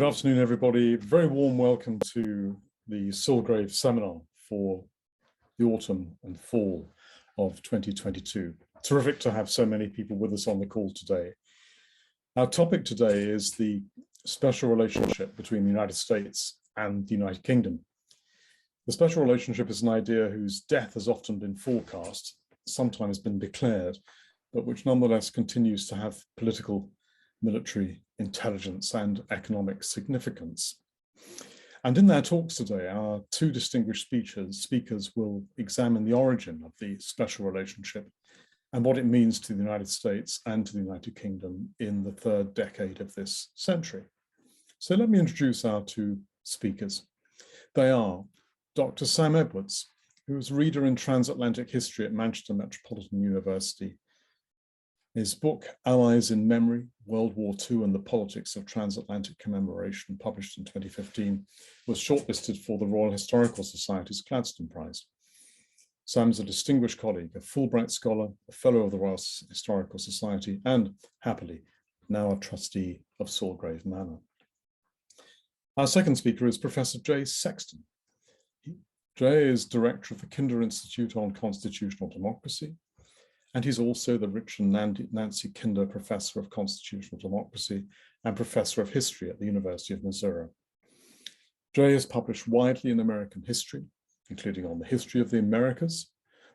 afternoon, everybody. Very warm welcome to the Sulgrave seminar for the autumn and fall of 2022. Terrific to have so many people with us on the call today. Our topic today is the special relationship between the United States and the United Kingdom. The special relationship is an idea whose death has often been forecast, sometimes been declared, but which nonetheless continues to have political, military, intelligence and economic significance. And in their talks today, our two distinguished speakers will examine the origin of the special relationship and what it means to the United States and to the United Kingdom in the third decade of this century. So let me introduce our two speakers. They are Dr. Sam Edwards, who is reader in transatlantic history at Manchester Metropolitan University. His book, Allies in Memory, World War II and the Politics of Transatlantic Commemoration, published in 2015, was shortlisted for the Royal Historical Society's Gladstone Prize. Sam is a distinguished colleague, a Fulbright scholar, a fellow of the Royal Historical Society, and, happily, now a trustee of Sulgrave Manor. Our second speaker is Professor Jay Sexton. Jay is director of the Kinder Institute on Constitutional Democracy, and he's also the Richard and Nancy Kinder Professor of Constitutional Democracy and Professor of History at the University of Missouri. Jay has published widely in American history, including on the history of the Americas,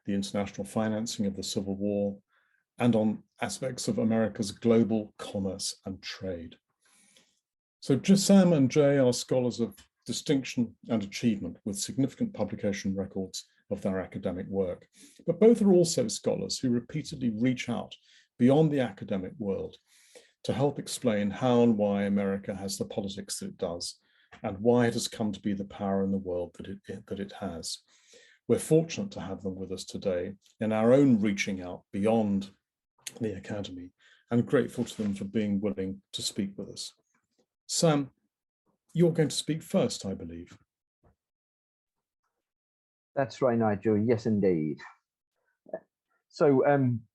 the international financing of the Civil War, and on aspects of America's global commerce and trade. So Sam and Jay are scholars of distinction and achievement with significant publication records of their academic work. But both are also scholars who repeatedly reach out beyond the academic world to help explain how and why America has the politics that it does and why it has come to be the power in the world that it has. We're fortunate to have them with us today in our own reaching out beyond the academy and grateful to them for being willing to speak with us. Sam, you're going to speak first, I believe. That's right, Nigel. Yes, indeed. So,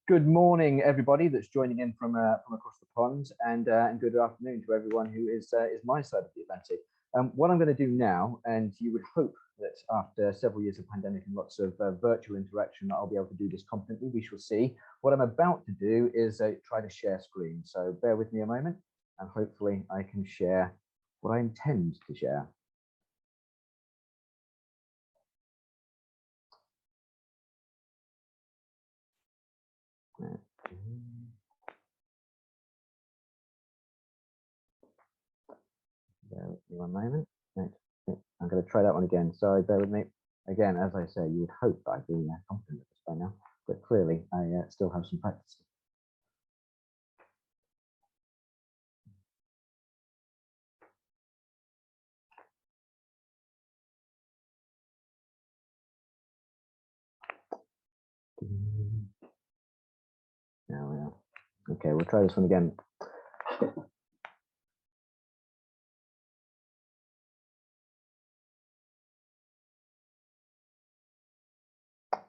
good morning, everybody that's joining in from across the pond, and good afternoon to everyone who is my side of the Atlantic. What I'm going to do now, and you would hope that after several years of pandemic and lots of virtual interaction, I'll be able to do this confidently. We shall see. What I'm about to do is try to share screen. So bear with me a moment, and hopefully I can share what I intend to share. Bear with me one moment. Right. I'm going to try that one again. Sorry, bear with me. Again, as I say, you would hope that I'd be confident at this by now, but clearly I still have some practice. There we are. Okay, we'll try this one again.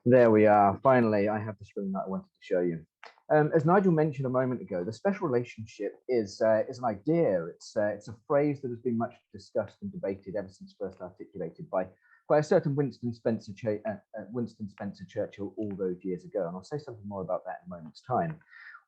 There we are. Finally, I have the screen that I wanted to show you. As Nigel mentioned a moment ago, the special relationship is an idea. It's a phrase that has been much discussed and debated ever since first articulated by a certain Winston Spencer Churchill all those years ago. And I'll say something more about that in a moment's time.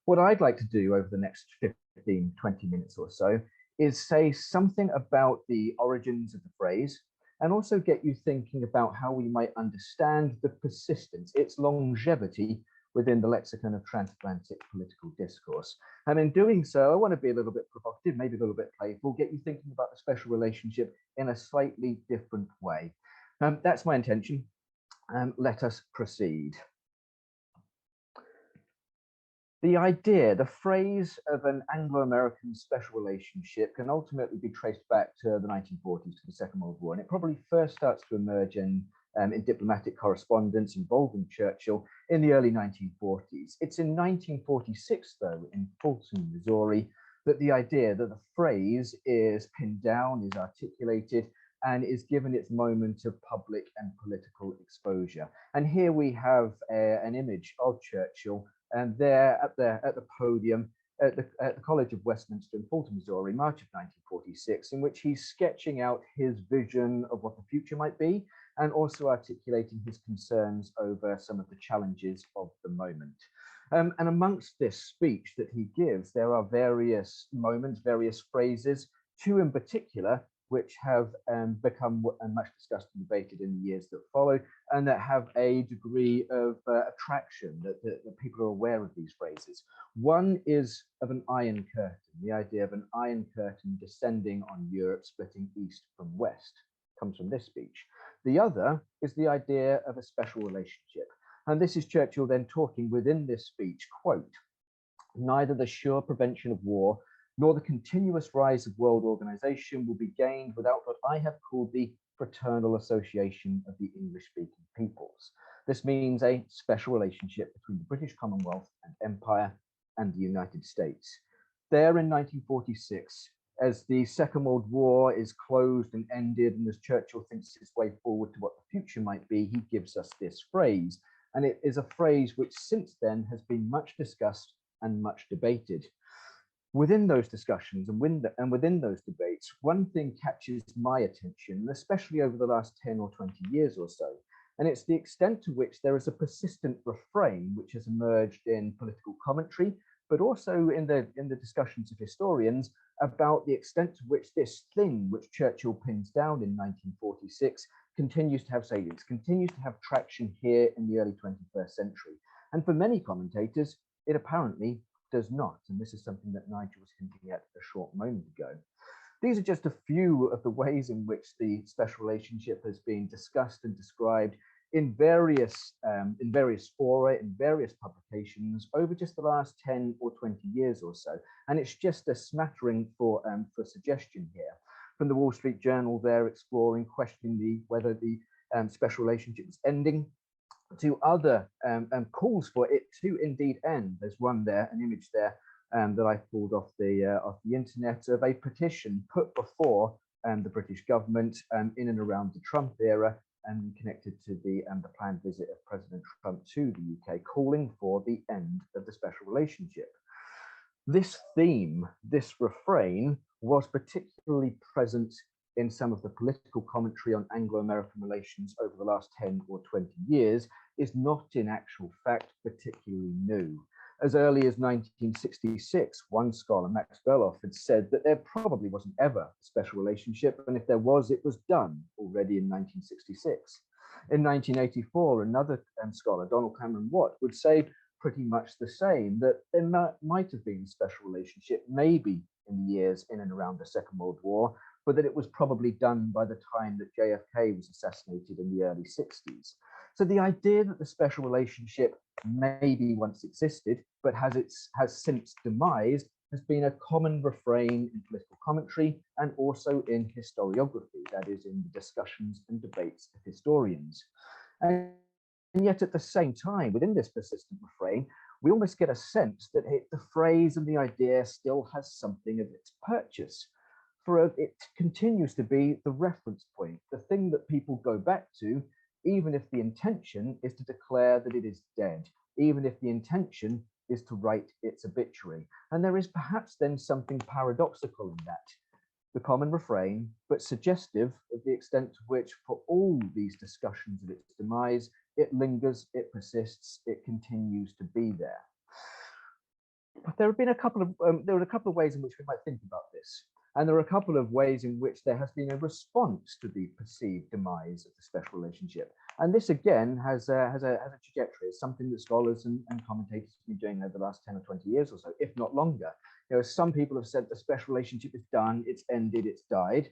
What I'd like to do over the next 15, 20 minutes or so is say something about the origins of the phrase, and also get you thinking about how we might understand the persistence, its longevity within the lexicon of transatlantic political discourse. And in doing so, I want to be a little bit provocative, maybe a little bit playful, get you thinking about the special relationship in a slightly different way. That's my intention. Let us proceed. The idea, the phrase of an Anglo-American special relationship can ultimately be traced back to the 1940s, to the Second World War, and it probably first starts to emerge in diplomatic correspondence involving Churchill in the early 1940s. It's in 1946, though, in Fulton, Missouri, that the idea, that the phrase is pinned down, is articulated, and is given its moment of public and political exposure. And here we have an image of Churchill, and there at the podium, at the College of Westminster in Fulton, Missouri, March of 1946, in which he's sketching out his vision of what the future might be, and also articulating his concerns over some of the challenges of the moment. And amongst this speech that he gives, there are various moments, various phrases, two in particular, which have become much discussed and debated in the years that follow, and that have a degree of attraction, that people are aware of these phrases. One is of an iron curtain, the idea of an iron curtain descending on Europe, splitting east from west, comes from this speech. The other is the idea of a special relationship. And this is Churchill then talking within this speech, quote, "Neither the sure prevention of war nor the continuous rise of world organization will be gained without what I have called the fraternal association of the English-speaking peoples. This means a special relationship between the British Commonwealth and Empire and the United States." There in 1946, as the Second World War is closed and ended, and as Churchill thinks his way forward to what the future might be, he gives us this phrase. And it is a phrase which since then has been much discussed and much debated. Within those discussions and within those debates, one thing catches my attention, especially over the last 10 or 20 years or so, and it's the extent to which there is a persistent refrain which has emerged in political commentary, but also in the discussions of historians about the extent to which this thing which Churchill pins down in 1946 continues to have salience, continues to have traction here in the early 21st century. And for many commentators, it apparently does not. And this is something that Nigel was hinting at a short moment ago. These are just a few of the ways in which the special relationship has been discussed and described in various fora, in various publications over just the last 10 or 20 years or so. And it's just a smattering for suggestion here. From the Wall Street Journal, they're exploring, questioning whether the special relationship is ending, to other calls for it to indeed end. There's one there, an image there that I pulled off the internet of a petition put before the British government in and around the Trump era, and connected to the planned visit of President Trump to the UK, calling for the end of the special relationship. This theme, this refrain, was particularly present in some of the political commentary on Anglo-American relations over the last 10 or 20 years, is not in actual fact particularly new. As early as 1966, one scholar, Max Berloff, had said that there probably wasn't ever a special relationship, and if there was, it was done already in 1966. In 1984, another scholar, Donald Cameron Watt, would say pretty much the same, that there might have been a special relationship, maybe in the years in and around the Second World War, but that it was probably done by the time that JFK was assassinated in the early 60s. So the idea that the special relationship maybe once existed, but has since demised, has been a common refrain in political commentary and also in historiography, that is, in the discussions and debates of historians. And yet at the same time, within this persistent refrain, we almost get a sense that the phrase and the idea still has something of its purchase. For it continues to be the reference point, the thing that people go back to, even if the intention is to declare that it is dead, even if the intention is to write its obituary. And there is perhaps then something paradoxical in that. The common refrain, but suggestive of the extent to which, for all these discussions of its demise, it lingers, it persists, it continues to be there. But there have been a couple of ways in which we might think about this. And there are a couple of ways in which there has been a response to the perceived demise of the special relationship. And this, again, has a trajectory. It's something that scholars and commentators have been doing over the last 10 or 20 years or so, if not longer. Some people have said the special relationship is done, it's ended, it's died.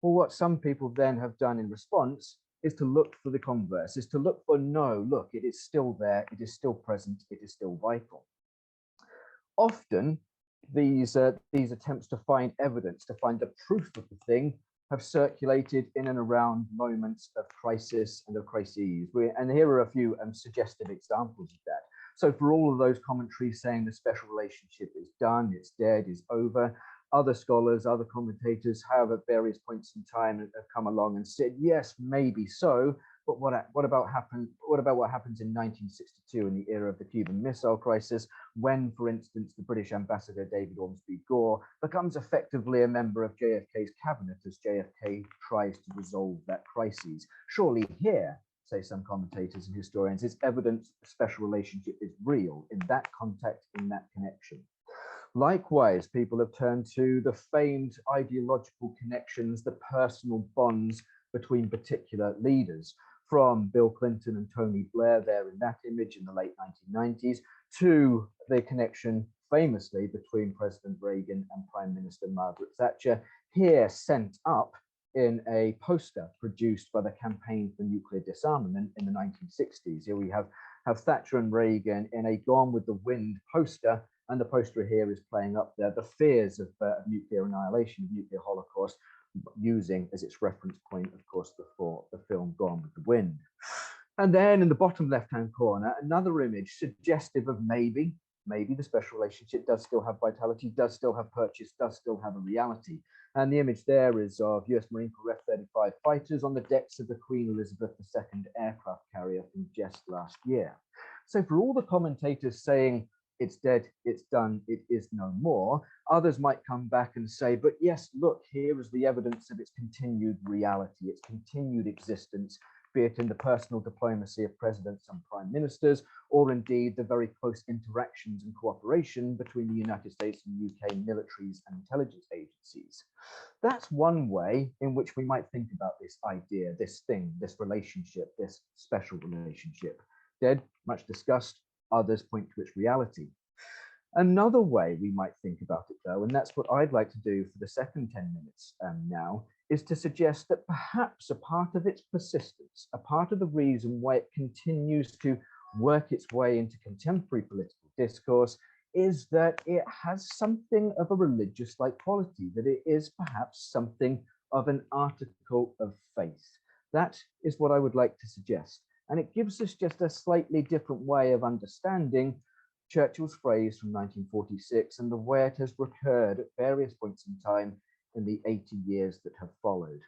Well, what some people then have done in response is to look for the converse, is to look for, no, look, it is still there, it is still present, it is still vital. Often, these attempts to find evidence, to find the proof of the thing, have circulated in and around moments of crisis and of crises. And here are a few suggestive examples of that. So for all of those commentaries saying the special relationship is done, it's dead, is over, other scholars, other commentators have at various points in time have come along and said, yes, maybe so, But what about what happens in 1962 in the era of the Cuban Missile Crisis, when, for instance, the British ambassador David Ormsby Gore becomes effectively a member of JFK's cabinet as JFK tries to resolve that crisis? Surely here, say some commentators and historians, is evidence the special relationship is real in that context, in that connection. Likewise, people have turned to the famed ideological connections, the personal bonds between particular leaders, from Bill Clinton and Tony Blair there in that image in the late 1990s, to the connection famously between President Reagan and Prime Minister Margaret Thatcher, here sent up in a poster produced by the Campaign for Nuclear Disarmament in the 1960s. Here we have Thatcher and Reagan in a Gone with the Wind poster, and the poster here is playing up there the fears of nuclear annihilation, of nuclear holocaust, using as its reference point, of course, the film Gone with the Wind. And then in the bottom left-hand corner, another image suggestive of maybe the special relationship does still have vitality, does still have purchase, does still have a reality. And the image there is of US Marine Corps F-35 fighters on the decks of the Queen Elizabeth II aircraft carrier from just last year. So for all the commentators saying it's dead, it's done, it is no more, others might come back and say, but yes, look, here is the evidence of its continued reality, its continued existence, be it in the personal diplomacy of presidents and prime ministers, or indeed the very close interactions and cooperation between the United States and UK militaries and intelligence agencies. That's one way in which we might think about this idea, this thing, this relationship, this special relationship. Dead, much discussed, others point to its reality. Another way we might think about it, though, and that's what I'd like to do for the second 10 minutes now, is to suggest that perhaps a part of its persistence, a part of the reason why it continues to work its way into contemporary political discourse, is that it has something of a religious-like quality, that it is perhaps something of an article of faith. That is what I would like to suggest. And it gives us just a slightly different way of understanding Churchill's phrase from 1946 and the way it has recurred at various points in time in the 80 years that have followed.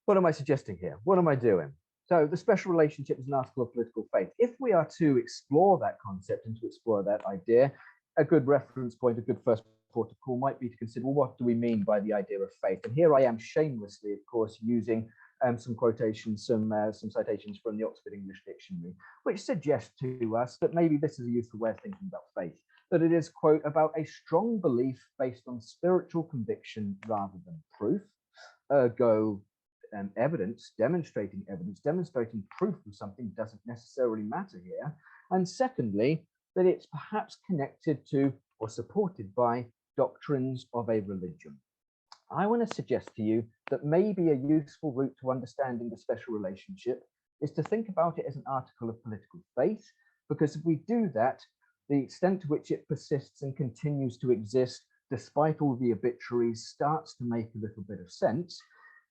What am I suggesting here? What am I doing? So the special relationship is an article of political faith. If we are to explore that concept and to explore that idea, a good reference point, a good first port of call might be to consider, well, what do we mean by the idea of faith? And here I am shamelessly, of course, using some quotations, some citations from the Oxford English Dictionary, which suggest to us that maybe this is a useful way of thinking about faith, that it is, quote, about a strong belief based on spiritual conviction rather than proof, ergo evidence, demonstrating proof of something doesn't necessarily matter here. And secondly, that it's perhaps connected to or supported by doctrines of a religion. I want to suggest to you that maybe a useful route to understanding the special relationship is to think about it as an article of political faith, because if we do that, the extent to which it persists and continues to exist despite all the obituaries starts to make a little bit of sense.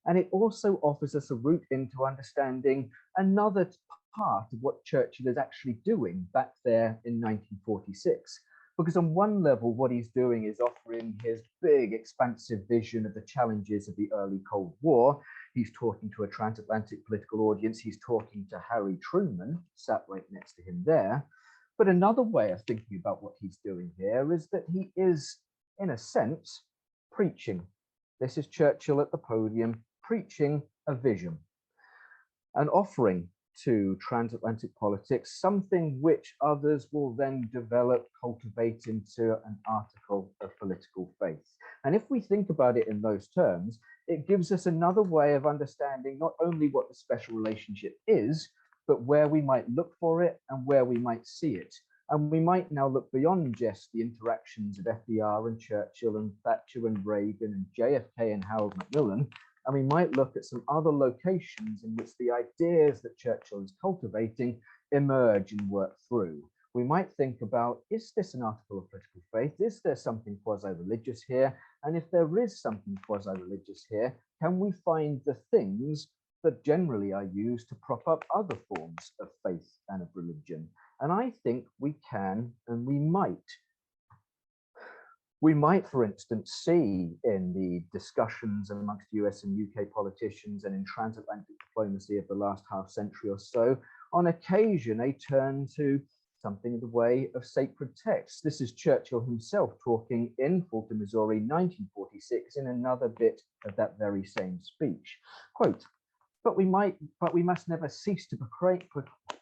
And it also offers us a route into understanding another part of what Churchill is actually doing back there in 1946. Because on one level, what he's doing is offering his big, expansive vision of the challenges of the early Cold War. He's talking to a transatlantic political audience. He's talking to Harry Truman, sat right next to him there. But another way of thinking about what he's doing here is that he is, in a sense, preaching. This is Churchill at the podium, preaching a vision and offering to transatlantic politics something which others will then develop, cultivate into an article of political faith. And if we think about it in those terms, it gives us another way of understanding not only what the special relationship is, but where we might look for it and where we might see it. And we might now look beyond just the interactions of FDR and Churchill and Thatcher and Reagan and JFK and Harold Macmillan, and we might look at some other locations in which the ideas that Churchill is cultivating emerge and work through. We might think about, is this an article of political faith? Is there something quasi-religious here? And if there is something quasi-religious here, can we find the things that generally are used to prop up other forms of faith and of religion? And I think we can and we might. We might, for instance, see in the discussions amongst US and UK politicians and in transatlantic diplomacy of the last half century or so, on occasion, a turn to something in the way of sacred texts. This is Churchill himself talking in Fulton, Missouri, 1946, in another bit of that very same speech. Quote, but we must never cease to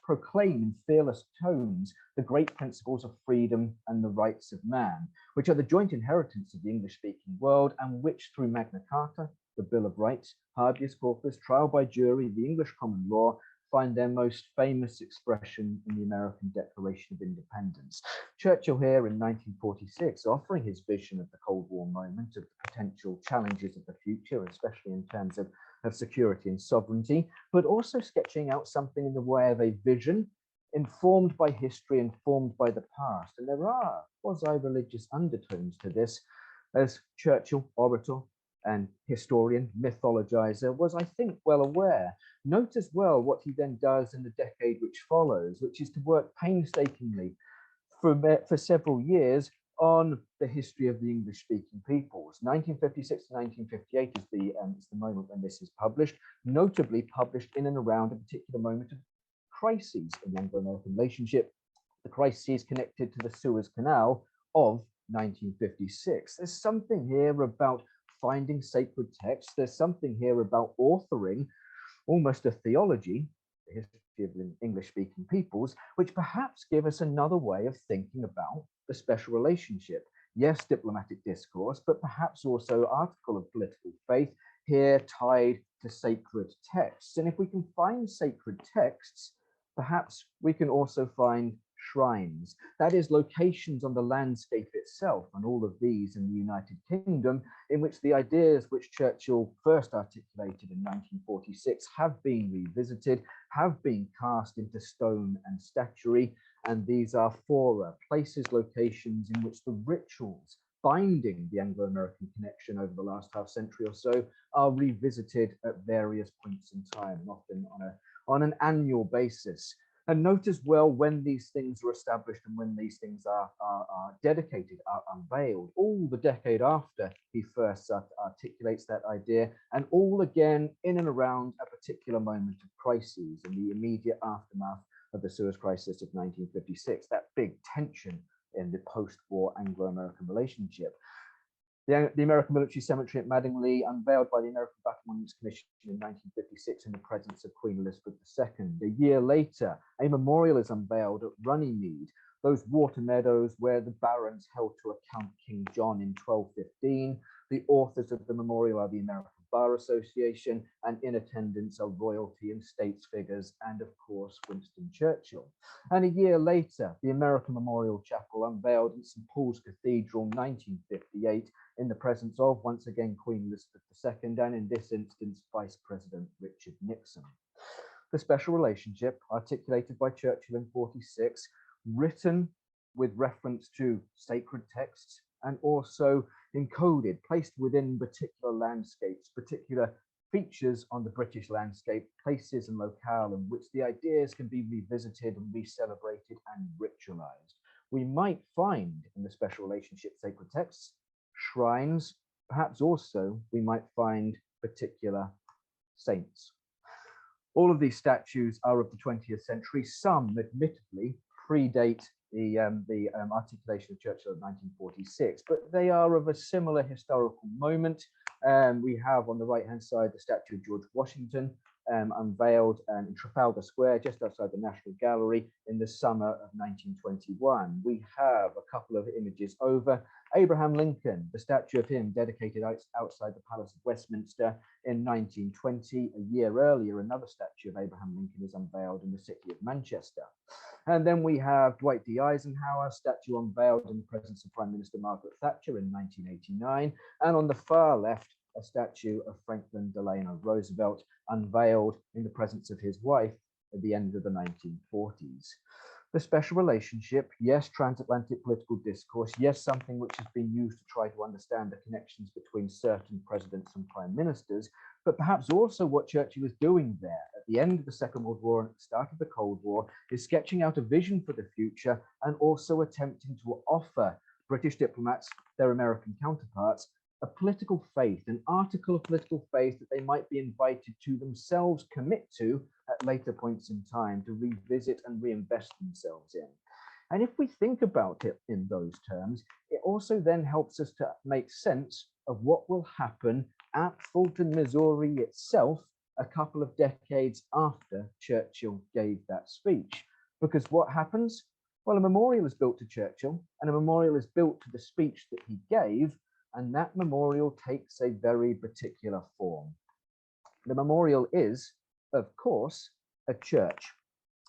proclaim in fearless tones the great principles of freedom and the rights of man, which are the joint inheritance of the English-speaking world, and which through Magna Carta, the Bill of Rights, habeas corpus, trial by jury, the English common law, find their most famous expression in the American Declaration of Independence. Churchill here in 1946, offering his vision of the Cold War moment, of the potential challenges of the future, especially in terms of security and sovereignty, but also sketching out something in the way of a vision informed by history, informed by the past. And there are quasi-religious undertones to this, as Churchill, orator and historian, mythologizer, was, I think, well aware. Note as well what he then does in the decade which follows, which is to work painstakingly for several years on the history of the English-speaking peoples. 1956 to 1958 is the moment when this is published, notably published in and around a particular moment of crises in the Anglo-American relationship, the crises connected to the Suez Canal of 1956. There's something here about finding sacred texts. There's something here about authoring almost a theology, the history of the English-speaking peoples, which perhaps give us another way of thinking about the special relationship. Yes, diplomatic discourse, but perhaps also article of political faith here tied to sacred texts. And if we can find sacred texts, perhaps we can also find shrines, that is, locations on the landscape itself, and all of these in the United Kingdom, in which the ideas which Churchill first articulated in 1946 have been revisited, have been cast into stone and statuary, and these are fora, places, locations in which the rituals binding the Anglo-American connection over the last half century or so are revisited at various points in time, and often on an annual basis. And note as well when these things are established and when these things are dedicated, are unveiled, all the decade after he first articulates that idea, and all again in and around a particular moment of crises in the immediate aftermath of the Suez Crisis of 1956, that big tension in the post-war Anglo-American relationship. The American Military Cemetery at Madingley, unveiled by the American Battle Monuments Commission in 1956 in the presence of Queen Elizabeth II. A year later, a memorial is unveiled at Runnymede, those water meadows where the barons held to account King John in 1215. The authors of the memorial are the American Bar Association, and in attendance are royalty and states figures, and of course, Winston Churchill. And a year later, the American Memorial Chapel unveiled in St. Paul's Cathedral, 1958, in the presence of, once again, Queen Elizabeth II, and in this instance, Vice President Richard Nixon. The special relationship, articulated by Churchill in 46, written with reference to sacred texts, and also encoded, placed within particular landscapes, particular features on the British landscape, places and locale in which the ideas can be revisited and re-celebrated and ritualized. We might find in the special relationship sacred texts, shrines, perhaps also we might find particular saints. All of these statues are of the 20th century. Some, admittedly, predate the articulation of Churchill of 1946, but they are of a similar historical moment. We have on the right-hand side the statue of George Washington, unveiled in Trafalgar Square, just outside the National Gallery, in the summer of 1921. We have a couple of images over. Abraham Lincoln, the statue of him dedicated outside the Palace of Westminster in 1920. A year earlier, another statue of Abraham Lincoln is unveiled in the city of Manchester. And then we have Dwight D. Eisenhower, statue unveiled in the presence of Prime Minister Margaret Thatcher in 1989. And on the far left, a statue of Franklin Delano Roosevelt, unveiled in the presence of his wife at the end of the 1940s. The special relationship, yes, transatlantic political discourse, yes, something which has been used to try to understand the connections between certain presidents and prime ministers, but perhaps also what Churchill was doing there at the end of the Second World War and at the start of the Cold War is sketching out a vision for the future and also attempting to offer British diplomats, their American counterparts, a political faith, an article of political faith that they might be invited to themselves commit to at later points in time to revisit and reinvest themselves in. And if we think about it in those terms, it also then helps us to make sense of what will happen at Fulton, Missouri itself a couple of decades after Churchill gave that speech. Because what happens? Well, a memorial is built to Churchill, and a memorial is built to the speech that he gave, and that memorial takes a very particular form. The memorial is, of course, a church,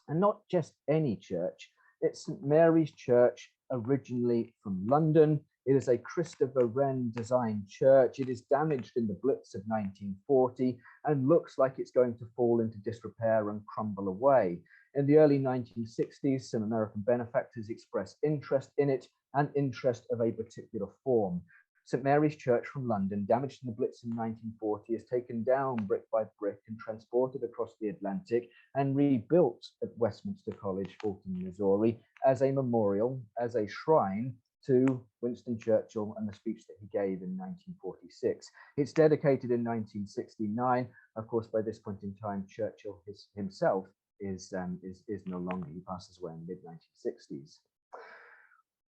and not just any church. It's St. Mary's Church, originally from London. It is a Christopher Wren designed church. It is damaged in the Blitz of 1940 and looks like it's going to fall into disrepair and crumble away. In the early 1960s, some American benefactors expressed interest in it, and interest of a particular form. St. Mary's Church from London, damaged in the Blitz in 1940, is taken down brick by brick and transported across the Atlantic and rebuilt at Westminster College, Fulton, Missouri, as a memorial, as a shrine to Winston Churchill and the speech that he gave in 1946. It's dedicated in 1969. Of course, by this point in time, Churchill himself is no longer. He passes away in the mid-1960s.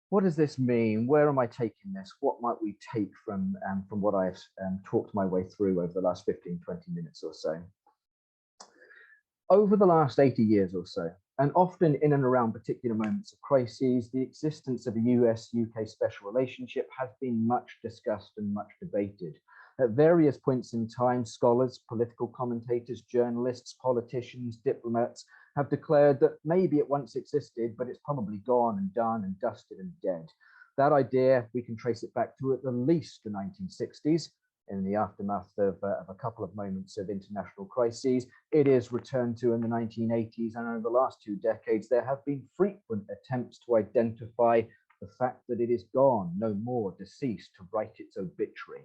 What does this mean? Where am I taking this? What might we take from what I've talked my way through over the last 15, 20 minutes or so? Over the last 80 years or so, and often in and around particular moments of crises, the existence of a US-UK special relationship has been much discussed and much debated. At various points in time, scholars, political commentators, journalists, politicians, diplomats have declared that maybe it once existed, but it's probably gone and done and dusted and dead. That idea, we can trace it back to at the least the 1960s, in the aftermath of a couple of moments of international crises. It is returned to in the 1980s, and over the last 2 decades, there have been frequent attempts to identify the fact that it is gone, no more, deceased, to write its obituary.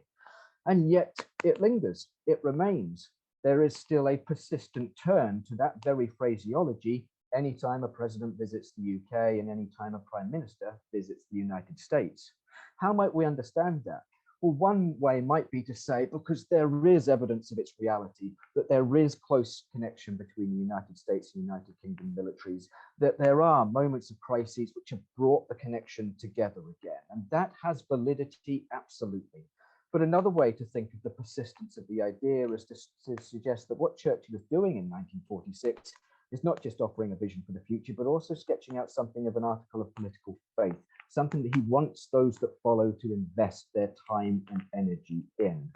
And yet it lingers, it remains. There is still a persistent turn to that very phraseology anytime a president visits the UK and anytime a prime minister visits the United States. How might we understand that? Well, one way might be to say, because there is evidence of its reality, that there is close connection between the United States and United Kingdom militaries, that there are moments of crises which have brought the connection together again. And that has validity, absolutely. But another way to think of the persistence of the idea is to suggest that what Churchill is doing in 1946 is not just offering a vision for the future, but also sketching out something of an article of political faith, something that he wants those that follow to invest their time and energy in.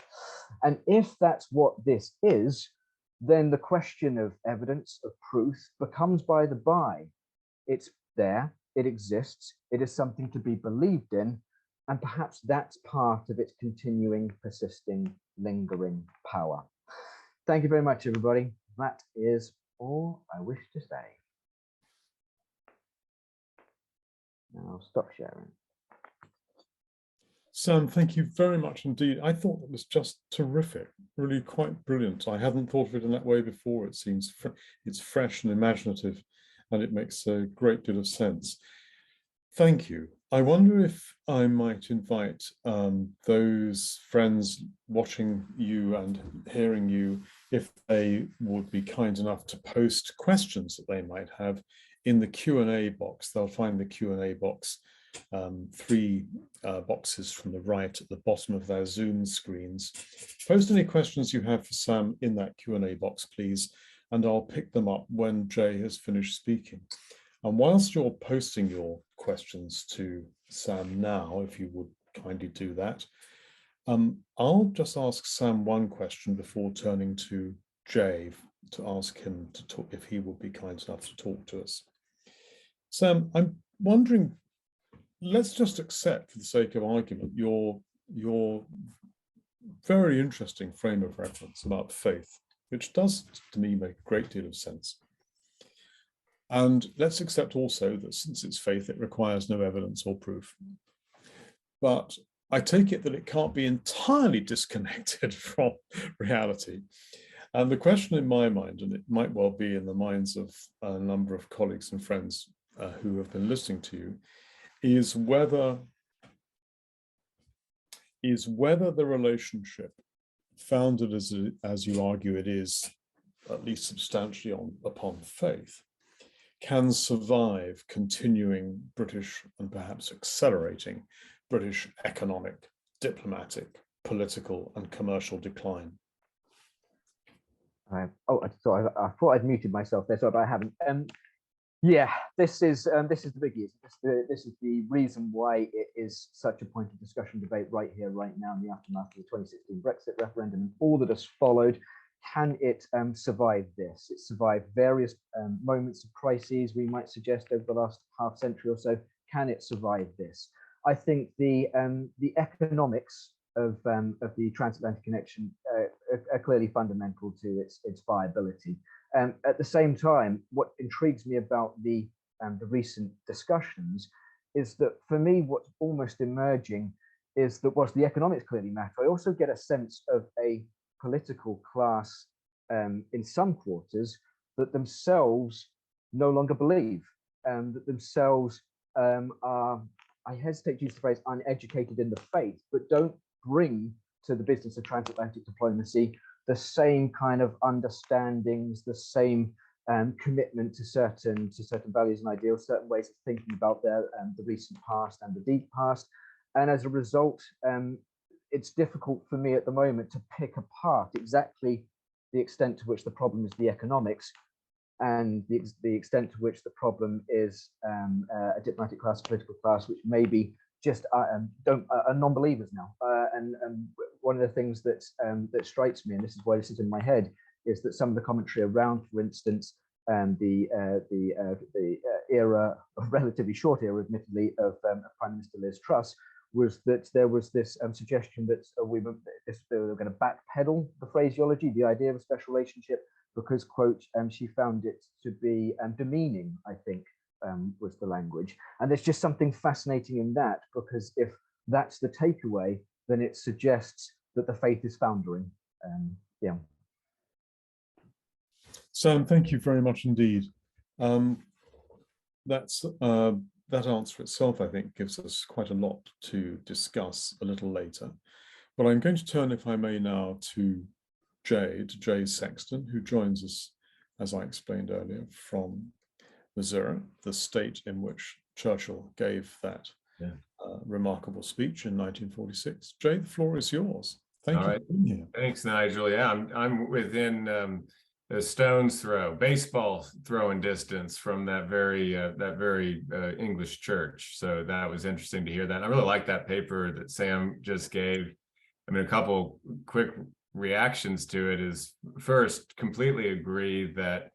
And if that's what this is, then the question of evidence, of proof, becomes by the by. It's there, it exists, it is something to be believed in, and perhaps that's part of its continuing, persisting, lingering power. Thank you very much, everybody. That is all I wish to say. Now I'll stop sharing. Sam, thank you very much indeed. I thought it was just terrific, really quite brilliant. I hadn't thought of it in that way before. It seems it's fresh and imaginative, and it makes a great deal of sense. Thank you. I wonder if I might invite those friends watching you and hearing you, if they would be kind enough to post questions that they might have in the Q&A box. They'll find the Q&A box, 3 boxes from the right at the bottom of their Zoom screens. Post any questions you have for Sam in that Q&A box, please, and I'll pick them up when Jay has finished speaking. And whilst you're posting your questions to Sam now, if you would kindly do that, I'll just ask Sam one question before turning to Jay to ask him to talk, if he would be kind enough to talk to us. Sam, I'm wondering, let's just accept, for the sake of argument, your very interesting frame of reference about faith, which does, to me, make a great deal of sense. And let's accept also that since it's faith, it requires no evidence or proof. But I take it that it can't be entirely disconnected from reality. And the question in my mind, and it might well be in the minds of a number of colleagues and friends who have been listening to you, is whether is whether the relationship, founded as you argue it is, at least substantially upon faith, can survive continuing British and perhaps accelerating British economic, diplomatic, political, and commercial decline. I thought I'd muted myself there, so but I haven't. Yeah, this is the biggie. This is the reason why it is such a point of discussion, debate right here, right now, in the aftermath of the 2016 Brexit referendum and all that has followed. Can it survive this? It survived various moments of crises, we might suggest, over the last half century or so. Can it survive this? I think the economics of the transatlantic connection are clearly fundamental to its viability. At the same time, what intrigues me about the recent discussions is that, for me, what's almost emerging is that whilst the economics clearly matter, I also get a sense of a political class in some quarters that themselves no longer believe, that themselves are, I hesitate to use the phrase, uneducated in the faith, but don't bring to the business of transatlantic diplomacy the same kind of understandings, the same commitment to certain values and ideals, certain ways of thinking about the recent past and the deep past. And as a result, it's difficult for me at the moment to pick apart exactly the extent to which the problem is the economics and the extent to which the problem is a diplomatic class, a political class, which maybe just are non-believers now. And one of the things that strikes me, and this is why this is in my head, is that some of the commentary around, for instance, the era, a relatively short era, admittedly, of Prime Minister Liz Truss, was that there was this suggestion that we were going to backpedal the phraseology, the idea of a special relationship, because, quote, she found it to be demeaning, I think, was the language. And there's just something fascinating in that, because if that's the takeaway, then it suggests that the faith is foundering. Yeah. Sam, thank you very much indeed. That answer itself, I think, gives us quite a lot to discuss a little later. But I'm going to turn, if I may now, to Jay Sexton, who joins us, as I explained earlier, from Missouri, the state in which Churchill gave that remarkable speech in 1946. Jay, the floor is yours. Thank you for being here. Thanks, Nigel. Yeah, I'm within a stone's throw, baseball throwing distance from that very English church. So that was interesting to hear that. I really like that paper that Sam just gave. I mean, a couple quick reactions to it is, first, completely agree that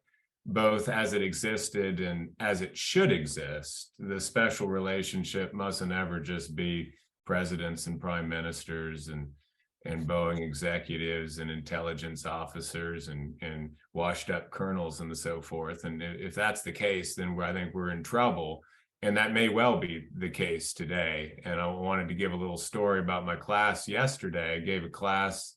both as it existed and as it should exist, the special relationship mustn't ever just be presidents and prime ministers and Boeing executives and intelligence officers and washed up colonels and so forth. And if that's the case, then I think we're in trouble. And that may well be the case today. And I wanted to give a little story about my class yesterday. I gave a class,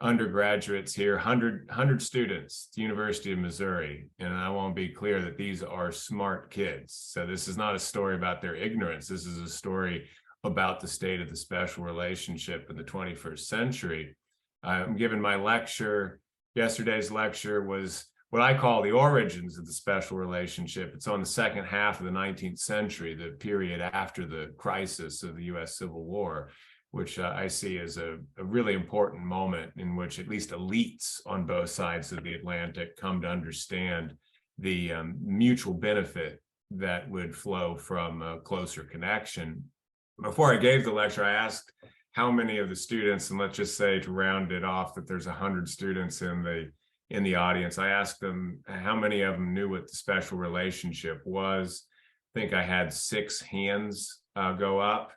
undergraduates here, 100 students at the University of Missouri. And I want to be clear that these are smart kids. So this is not a story about their ignorance. This is a story about the state of the special relationship in the 21st century. I'm giving my lecture. Yesterday's lecture was what I call the origins of the special relationship. It's on the second half of the 19th century, the period after the crisis of the US Civil War, which I see as a really important moment in which at least elites on both sides of the Atlantic come to understand the mutual benefit that would flow from a closer connection. Before I gave the lecture, I asked how many of the students, and let's just say to round it off that there's 100 students in the audience, I asked them how many of them knew what the special relationship was. I think I had 6 hands go up,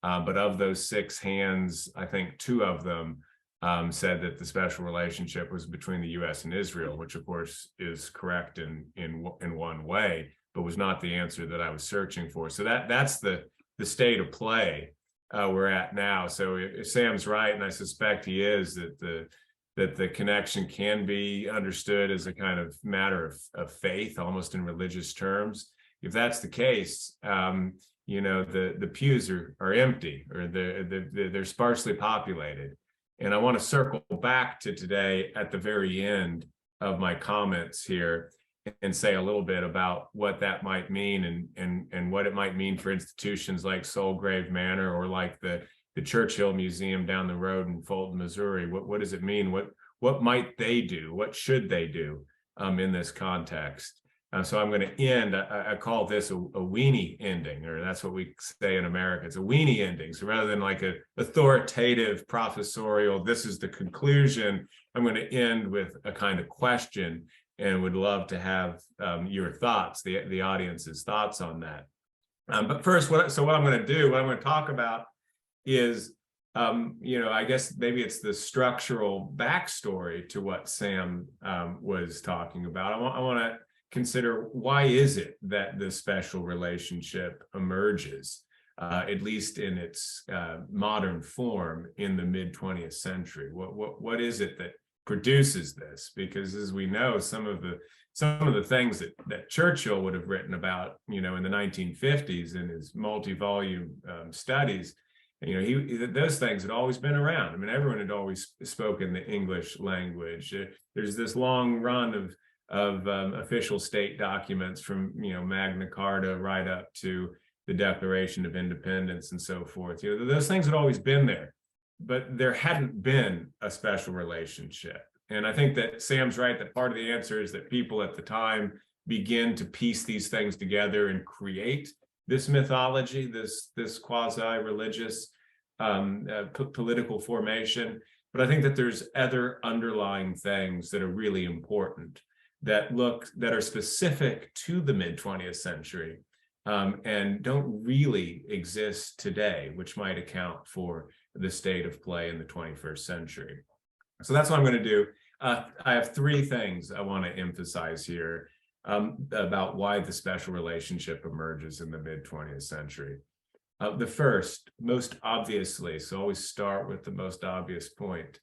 but of those 6 hands, I think 2 of them said that the special relationship was between the US and Israel, which of course is correct in one way, but was not the answer that I was searching for. So that's the state of play we're at now. So if Sam's right, and I suspect he is, that the connection can be understood as a kind of matter of faith, almost in religious terms, if that's the case, you know, the pews are empty, or they're sparsely populated. And I want to circle back to today at the very end of my comments here and say a little bit about what that might mean, and what it might mean for institutions like Sulgrave Manor, or like the Churchill Museum down the road in Fulton, Missouri. What does it mean? What might they do? What should they do in this context? So I'm going to end, I call this a weenie ending, or that's what we say in America. It's a weenie ending. So rather than like a authoritative professorial, this is the conclusion, I'm going to end with a kind of question, and would love to have your thoughts, the audience's thoughts on that. But first, what I'm going to do, what I'm going to talk about is, you know, I guess maybe it's the structural backstory to what Sam was talking about. I want to consider, why is it that this special relationship emerges, at least in its modern form, in the mid-20th century? What is it that produces this? Because as we know, some of the things that Churchill would have written about, you know, in the 1950s in his multi-volume studies, you know, those things had always been around. I mean, everyone had always spoken the English language. There's this long run of official state documents from, you know, Magna Carta right up to the Declaration of Independence and so forth. You know, those things had always been there, but there hadn't been a special relationship. And I think that Sam's right, that part of the answer is that people at the time begin to piece these things together and create this mythology, this quasi-religious political formation. But I think that there's other underlying things that are really important, that are specific to the mid-20th century, and don't really exist today, which might account for the state of play in the 21st century. So that's what I'm going to do. I have three things I want to emphasize here about why the special relationship emerges in the mid-20th century. The first, most obviously, so always start with the most obvious point,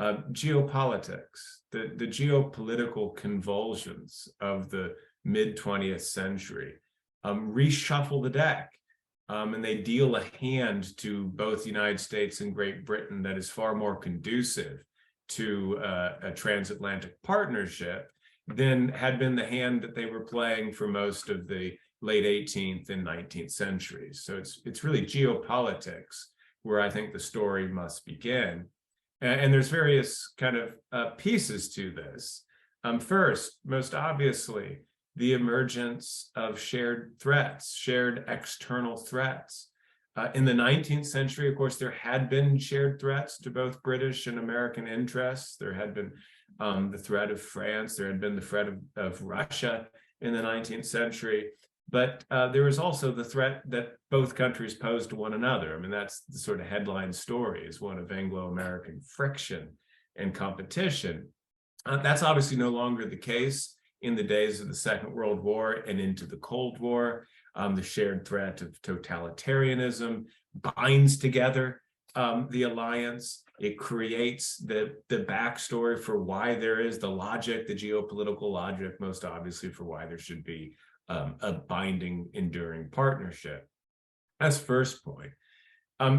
geopolitics. The geopolitical convulsions of the mid-20th century reshuffle the deck, and they deal a hand to both the United States and Great Britain that is far more conducive to a transatlantic partnership than had been the hand that they were playing for most of the late 18th and 19th centuries. So it's really geopolitics where I think the story must begin. And there's various kind of pieces to this. First, most obviously, the emergence of shared threats, shared external threats. In the 19th century, of course, there had been shared threats to both British and American interests. There had been the threat of France. There had been the threat of Russia in the 19th century. But there was also the threat that both countries posed to one another. I mean, that's the sort of headline story, is one of Anglo-American friction and competition. That's obviously no longer the case in the days of the Second World War and into the Cold War. The shared threat of totalitarianism binds together the alliance. It creates the backstory for why there is the logic, the geopolitical logic, most obviously, for why there should be a binding, enduring partnership. That's first point.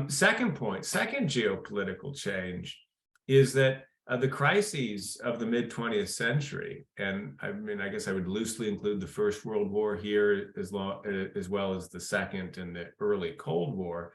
Second point, second geopolitical change is that the crises of the mid-20th century, and I mean, I guess I would loosely include the First World War here as well as the Second and the early Cold War,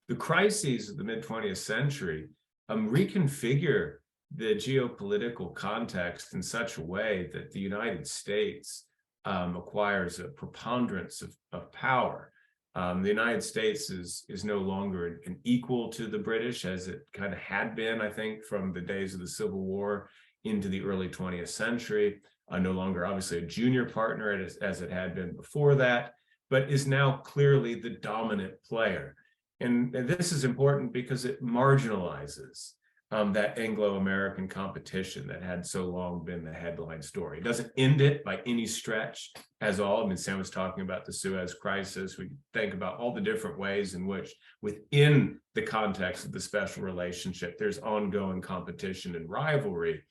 the crises of the mid-20th century reconfigure the geopolitical context in such a way that the United States acquires a preponderance of power. The United States is no longer an equal to the British, as it kind of had been, I think, from the days of the Civil War into the early 20th century. No longer, obviously, a junior partner as it had been before that, but is now clearly the dominant player. And this is important because it marginalizes that Anglo-American competition that had so long been the headline story. It doesn't end it by any stretch as all. I mean, Sam was talking about the Suez Crisis. We think about all the different ways in which within the context of the special relationship, there's ongoing competition and rivalry.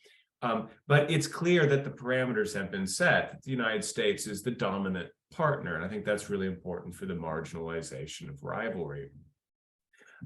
But it's clear that the parameters have been set, that the United States is the dominant partner. And I think that's really important for the marginalization of rivalry.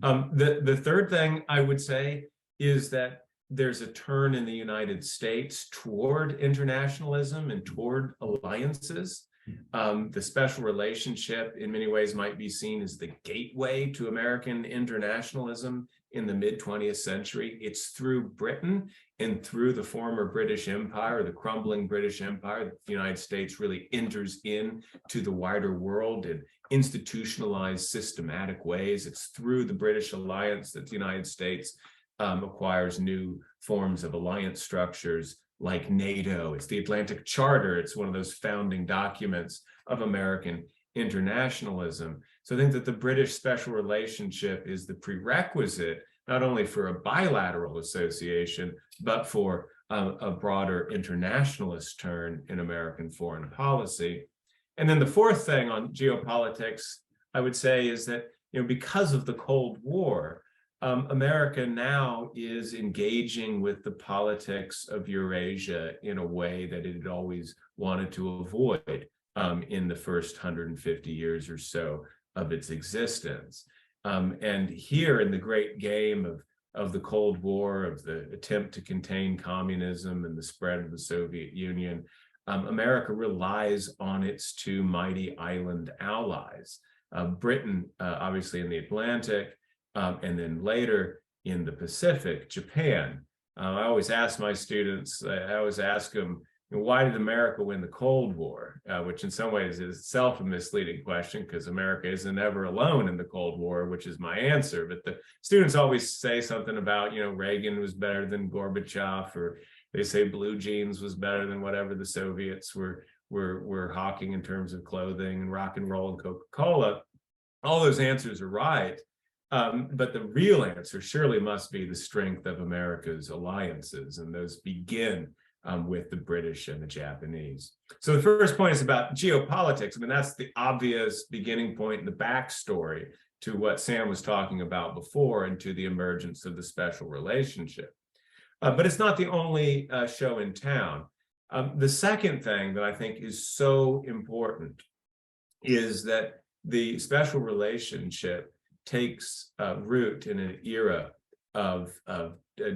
The third thing I would say is that there's a turn in the United States toward internationalism and toward alliances. The special relationship in many ways might be seen as the gateway to American internationalism in the mid-20th century. It's through Britain and through the former British Empire, the crumbling British Empire, that the United States really enters into the wider world in institutionalized, systematic ways. It's through the British alliance that the United States acquires new forms of alliance structures like NATO. It's the Atlantic Charter. It's one of those founding documents of American internationalism. So I think that the British special relationship is the prerequisite, not only for a bilateral association, but for a broader internationalist turn in American foreign policy. And then the fourth thing on geopolitics, I would say, is that, because of the Cold War, America now is engaging with the politics of Eurasia in a way that it had always wanted to avoid in the first 150 years or so of its existence. And here in the great game of the Cold War, of the attempt to contain communism and the spread of the Soviet Union, America relies on its two mighty island allies, Britain, obviously in the Atlantic, and then later in the Pacific, Japan. I always ask my students, them, why did America win the Cold War? Which in some ways is itself a misleading question, because America isn't ever alone in the Cold War, which is my answer. But the students always say something about, Reagan was better than Gorbachev, or they say blue jeans was better than whatever the Soviets were hawking in terms of clothing and rock and roll and Coca-Cola. All those answers are right. But the real answer surely must be the strength of America's alliances, and those begin with the British and the Japanese. So the first point is about geopolitics. I mean, that's the obvious beginning point and the backstory to what Sam was talking about before and to the emergence of the special relationship. But it's not the only show in town. The second thing that I think is so important is that the special relationship takes root in an era of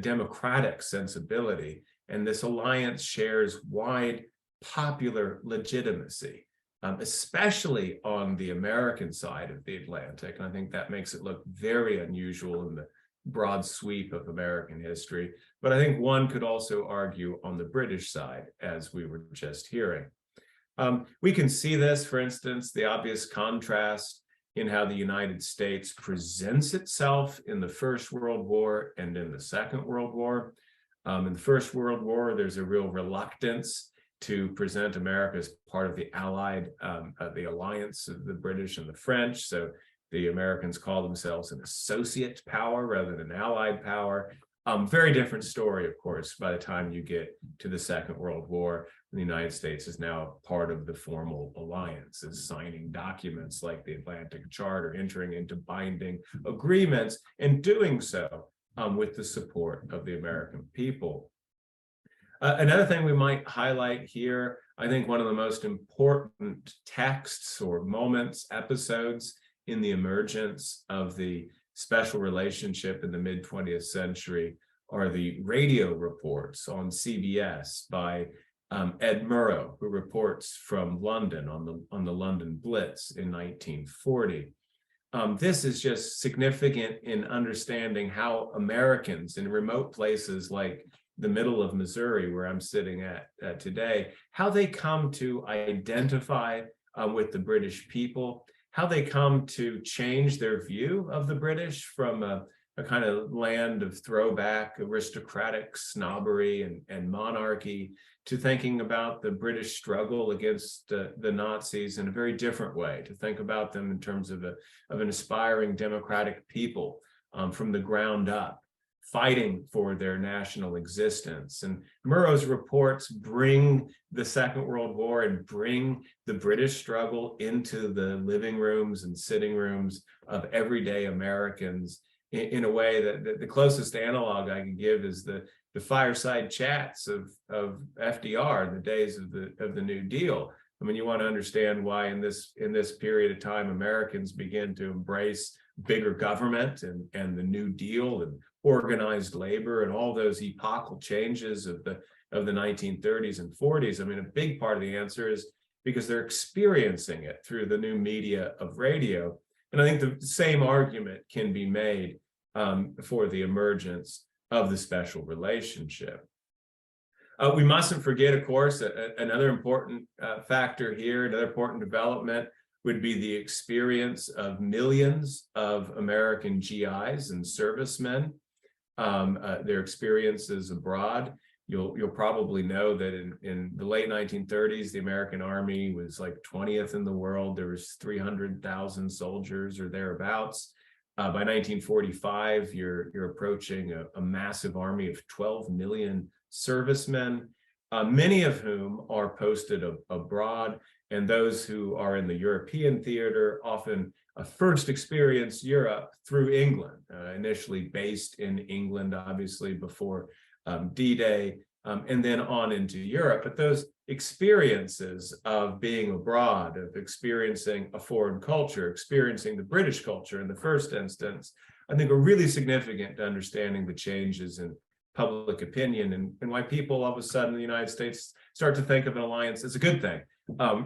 democratic sensibility, and this alliance shares wide popular legitimacy, especially on the American side of the Atlantic. And I think that makes it look very unusual in the broad sweep of American history. But I think one could also argue on the British side, as we were just hearing. We can see this, for instance, the obvious contrast in how the United States presents itself in the First World War and in the Second World War. In the First World War, there's a real reluctance to present America as part of the Allied, the alliance of the British and the French. So the Americans call themselves an associate power rather than an allied power. Very different story, of course, by the time you get to the Second World War. The United States is now part of the formal alliance, is signing documents like the Atlantic Charter, entering into binding agreements, and doing so with the support of the American people. Another thing we might highlight here, I think one of the most important texts or moments, episodes in the emergence of the special relationship in the mid-20th century are the radio reports on CBS by Ed Murrow, who reports from London on the London Blitz in 1940. This is just significant in understanding how Americans in remote places like the middle of Missouri, where I'm sitting at today, how they come to identify with the British people, how they come to change their view of the British from a kind of land of throwback aristocratic snobbery and monarchy to thinking about the British struggle against the Nazis in a very different way, to think about them in terms of an aspiring democratic people from the ground up, fighting for their national existence. And Murrow's reports bring the Second World War and bring the British struggle into the living rooms and sitting rooms of everyday Americans in a way that the closest analog I can give is the the fireside chats of FDR in the days of the New Deal. I mean, you want to understand why in this period of time, Americans begin to embrace bigger government and the New Deal and organized labor and all those epochal changes of the 1930s and 40s. I mean, a big part of the answer is because they're experiencing it through the new media of radio. And I think the same argument can be made for the emergence of the special relationship. We mustn't forget, of course, another important factor here, another important development would be the experience of millions of American GIs and servicemen, their experiences abroad. You'll probably know that in the late 1930s, the American Army was like 20th in the world. There was 300,000 soldiers or thereabouts. By 1945, you're approaching a massive army of 12 million servicemen, many of whom are posted abroad, and those who are in the European theater often first experience Europe through England, initially based in England, obviously before D-Day, and then on into Europe. But those experiences of being abroad, of experiencing a foreign culture, experiencing the British culture in the first instance, I think are really significant to understanding the changes in public opinion and why people all of a sudden in the United States start to think of an alliance as a good thing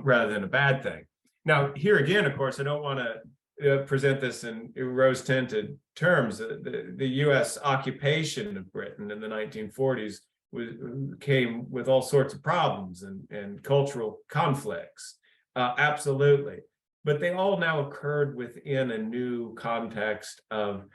rather than a bad thing. Now, here again, of course, I don't want to present this in rose-tinted terms. The U.S. occupation of Britain in the 1940s came with all sorts of problems and cultural conflicts, absolutely. But they all now occurred within a new context of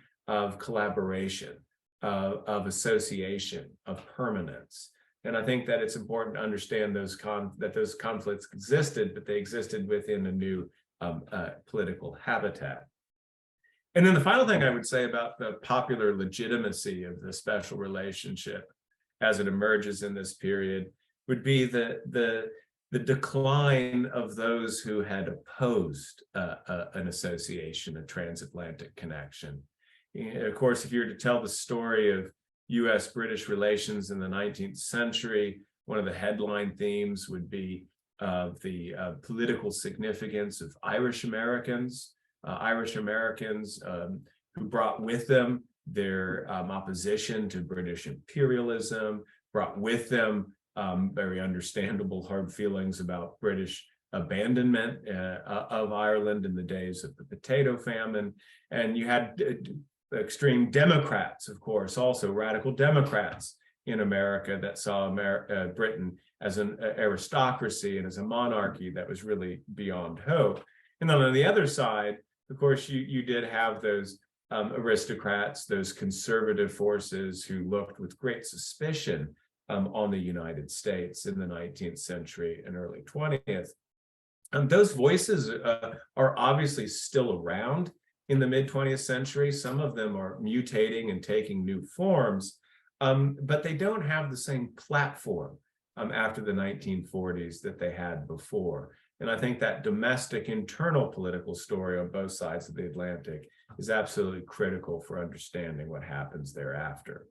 collaboration, of association, of permanence. And I think that it's important to understand that those conflicts existed, but they existed within a new political habitat. And then the final thing I would say about the popular legitimacy of the special relationship as it emerges in this period would be the decline of those who had opposed an association, a transatlantic connection. Of course, if you were to tell the story of U.S.-British relations in the 19th century, one of the headline themes would be the political significance of Irish Americans who brought with them their opposition to British imperialism, brought with them very understandable hard feelings about British abandonment of Ireland in the days of the potato famine. And you had extreme Democrats, of course, also radical Democrats in America that saw Britain as an aristocracy and as a monarchy that was really beyond hope. And then on the other side, of course, you did have those aristocrats, those conservative forces who looked with great suspicion on the United States in the 19th century and early 20th. And those voices are obviously still around in the mid-20th century. Some of them are mutating and taking new forms, but they don't have the same platform after the 1940s that they had before. And I think that domestic internal political story on both sides of the Atlantic is absolutely critical for understanding what happens thereafter.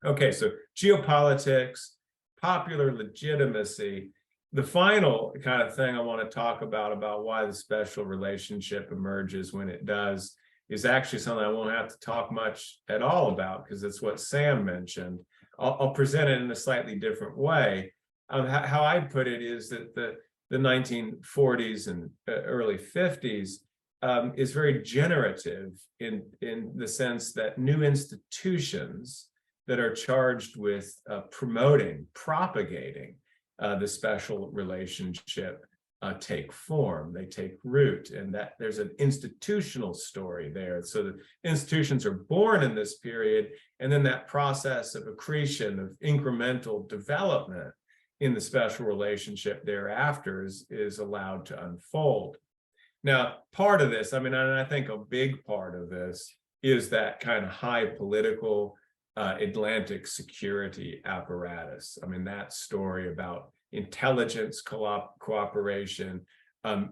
Okay, so geopolitics, popular legitimacy. The final kind of thing I want to talk about why the special relationship emerges when it does is actually something I won't have to talk much at all about because it's what Sam mentioned. I'll present it in a slightly different way. How I put it is that the 1940s and early 50s is very generative in the sense that new institutions that are charged with promoting, propagating the special relationship take form, they take root, and that there's an institutional story there. So the institutions are born in this period, and then that process of accretion, of incremental development in the special relationship thereafter is allowed to unfold. Now, part of this, I mean, and I think a big part of this is that kind of high political Atlantic security apparatus. I mean, that story about intelligence cooperation,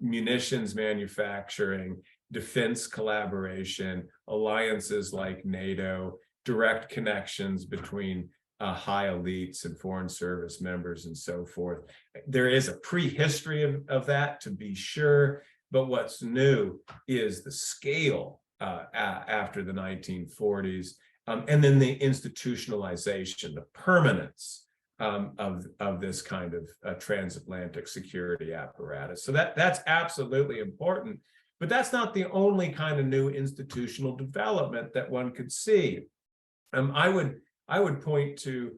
munitions manufacturing, defense collaboration, alliances like NATO, direct connections between high elites and foreign service members and so forth. There is a prehistory of that, to be sure, but what's new is the scale after the 1940s, and then the institutionalization, the permanence of this kind of transatlantic security apparatus. So that's absolutely important, but that's not the only kind of new institutional development that one could see. I would point to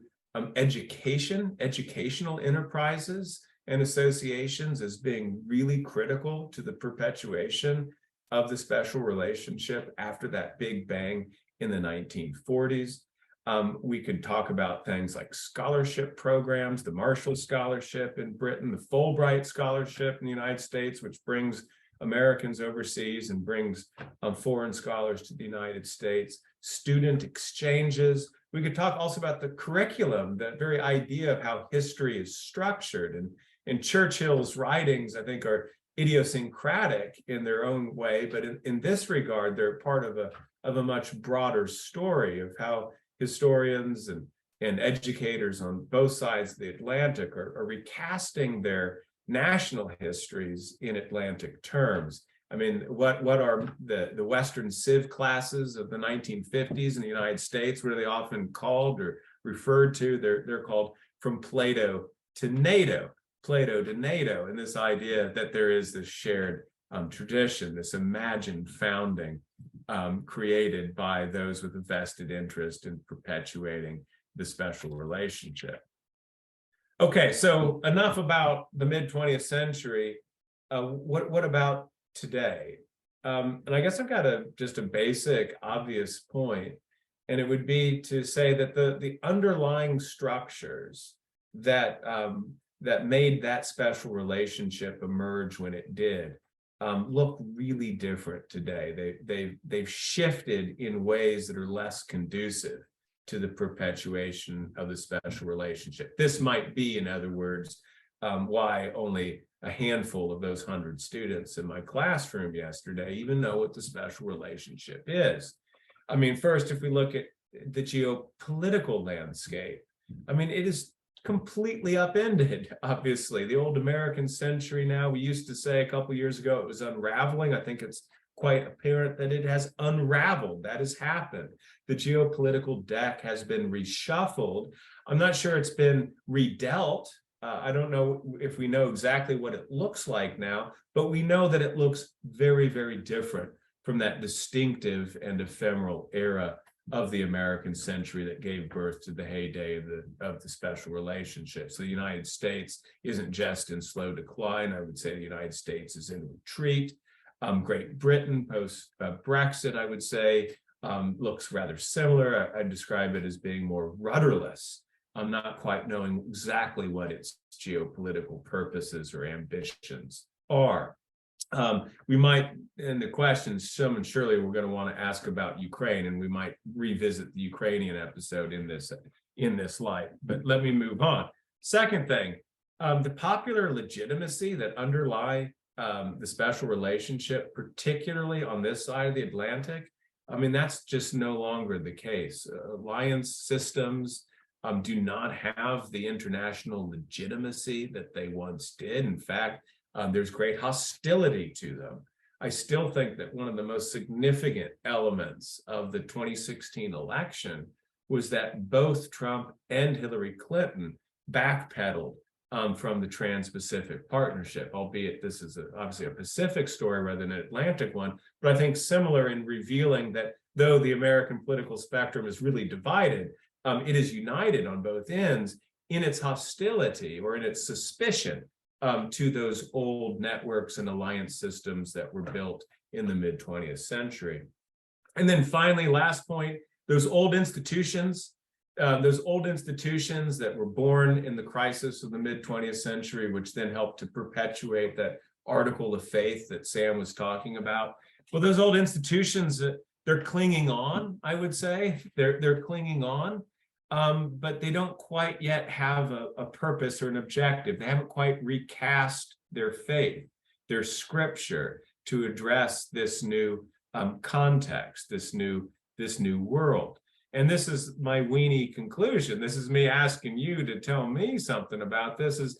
educational enterprises and associations as being really critical to the perpetuation of the special relationship after that big bang in the 1940s. We could talk about things like scholarship programs, the Marshall Scholarship in Britain, the Fulbright Scholarship in the United States, which brings Americans overseas and brings foreign scholars to the United States, student exchanges. We could talk also about the curriculum, that very idea of how history is structured. And Churchill's writings, I think, are idiosyncratic in their own way, but in this regard, they're part of a much broader story of how historians and educators on both sides of the Atlantic are recasting their national histories in Atlantic terms. I mean, what are the Western Civ classes of the 1950s in the United States? What are they often called or referred to? They're called From Plato to NATO, and this idea that there is this shared tradition, this imagined founding created by those with a vested interest in perpetuating the special relationship. Okay, so enough about the mid-20th century. What about today? And I guess I've got just a basic, obvious point, and it would be to say that the underlying structures that made that special relationship emerge when it did look really different today. They've shifted in ways that are less conducive to the perpetuation of the special relationship. This might be, in other words, why only a handful of those 100 students in my classroom yesterday even know what the special relationship is. I mean, first, if we look at the geopolitical landscape, I mean, it is completely upended, obviously. The old American century now, we used to say a couple years ago it was unraveling. I think it's quite apparent that it has unraveled. That has happened. The geopolitical deck has been reshuffled. I'm not sure it's been redealt. I don't know if we know exactly what it looks like now, but we know that it looks very, very different from that distinctive and ephemeral era of the American century that gave birth to the heyday of the special relationship. So the United States isn't just in slow decline. I would say the United States is in retreat. Great Britain post-Brexit, I would say, looks rather similar. I describe it as being more rudderless. I'm not quite knowing exactly what its geopolitical purposes or ambitions are. We might, in the questions, surely we're going to want to ask about Ukraine, and we might revisit the Ukrainian episode in this light. But let me move on. Second thing, the popular legitimacy that underlie the special relationship, particularly on this side of the Atlantic, I mean, that's just no longer the case. Alliance systems do not have the international legitimacy that they once did. In fact, there's great hostility to them. I still think that one of the most significant elements of the 2016 election was that both Trump and Hillary Clinton backpedaled from the Trans-Pacific Partnership, albeit this is obviously a Pacific story rather than an Atlantic one, but I think similar in revealing that though the American political spectrum is really divided, it is united on both ends in its hostility or in its suspicion to those old networks and alliance systems that were built in the mid-20th century. And then finally, last point, those old institutions that were born in the crisis of the mid-20th century, which then helped to perpetuate that article of faith that Sam was talking about. Well, those old institutions, they're clinging on, I would say. They're clinging on, but they don't quite yet have a purpose or an objective. They haven't quite recast their faith, their scripture to address this new context, this new world. and this is my weenie conclusion, this is me asking you to tell me something about this, is,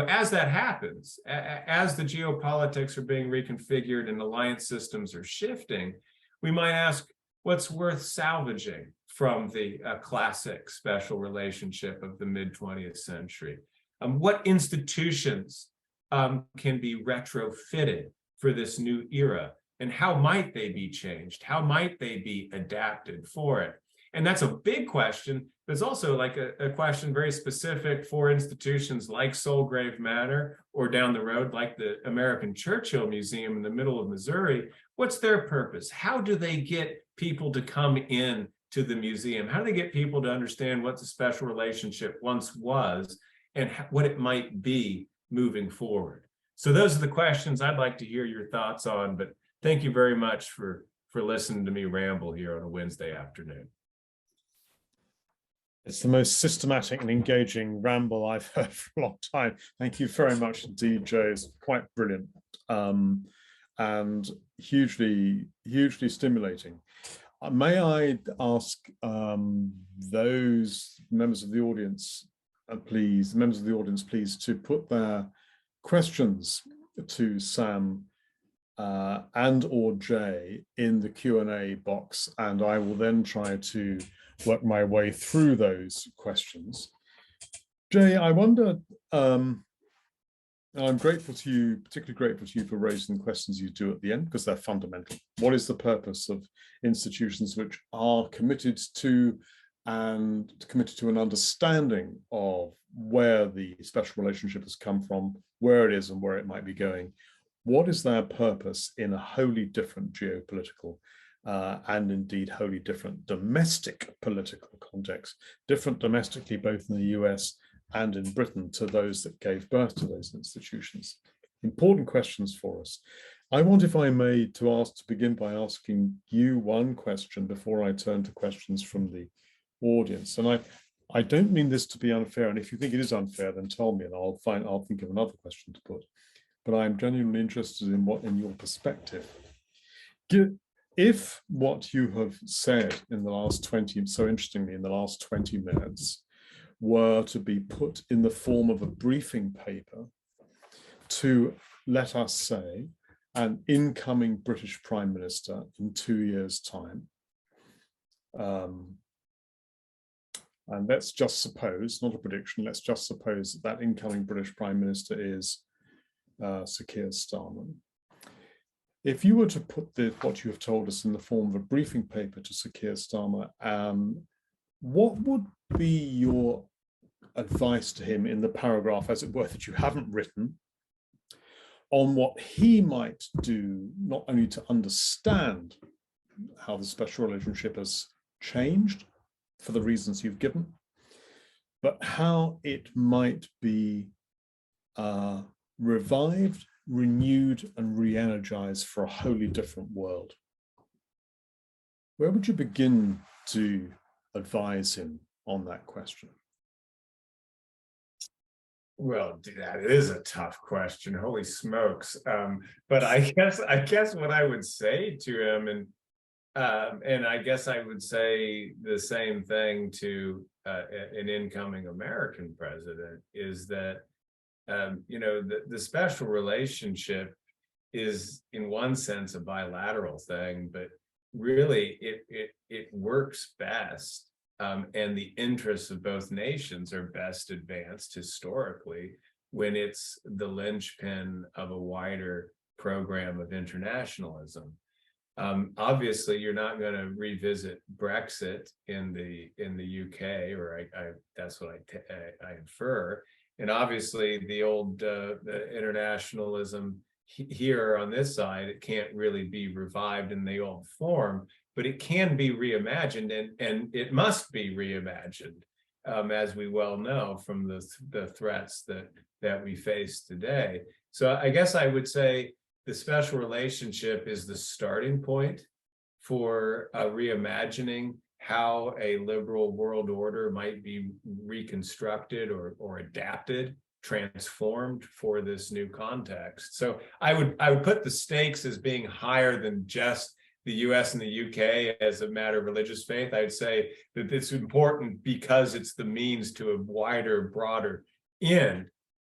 as that happens, as the geopolitics are being reconfigured and alliance systems are shifting, we might ask what's worth salvaging from the classic special relationship of the mid-20th century. What institutions can be retrofitted for this new era, and how might they be changed? How might they be adapted for it? And that's a big question. There's also like a question very specific for institutions like Sulgrave Manor, or down the road like the American Churchill Museum in the middle of Missouri. What's their purpose? How do they get people to come in to the museum? How do they get people to understand what the special relationship once was and what it might be moving forward? So those are the questions I'd like to hear your thoughts on, but thank you very much for listening to me ramble here on a Wednesday afternoon. It's the most systematic and engaging ramble I've heard for a long time. Thank you very much indeed, Joe. It's quite brilliant and hugely, hugely stimulating. May I ask those members of the audience, please, to put their questions to Sam and or Jay in the Q&A box, and I will then try to work my way through those questions. Jay, I wonder, I'm grateful to you, particularly grateful to you for raising the questions you do at the end, because they're fundamental. What is the purpose of institutions which are committed to an understanding of where the special relationship has come from, where it is and where it might be going? What is their purpose in a wholly different geopolitical and indeed wholly different domestic political context, different domestically both in the US and in Britain to those that gave birth to those institutions? Important questions for us. I want, if I may, to begin by asking you one question before I turn to questions from the audience. And I don't mean this to be unfair, and if you think it is unfair, then tell me and I'll think of another question to put. But I'm genuinely interested in your perspective. If what you have said in the last 20 minutes were to be put in the form of a briefing paper to, let us say, an incoming British Prime Minister in 2 years' time, and let's just suppose, not a prediction, let's just suppose that incoming British Prime Minister is Sir Keir Starmer. If you were to put what you have told us in the form of a briefing paper to Sir Keir Starmer, what would be your advice to him in the paragraph, as it were, that you haven't written, on what he might do, not only to understand how the special relationship has changed for the reasons you've given, but how it might be revived, renewed, and re-energized for a wholly different world? Where would you begin to advise him on that question? Well, that is a tough question. Holy smokes! But I guess what I would say to him, and I guess I would say the same thing to an incoming American president, is that the special relationship is in one sense a bilateral thing, but really it works best, and the interests of both nations are best advanced historically when it's the linchpin of a wider program of internationalism. Obviously, you're not going to revisit Brexit in the UK, or that's what I infer. And obviously, the old the internationalism here on this side, it can't really be revived in the old form, but it can be reimagined, and it must be reimagined, as we well know from the threats that we face today. So I guess I would say the special relationship is the starting point for reimagining how a liberal world order might be reconstructed or adapted, transformed for this new context. So I would put the stakes as being higher than just the US and the UK as a matter of religious faith. I'd say that it's important because it's the means to a wider, broader end.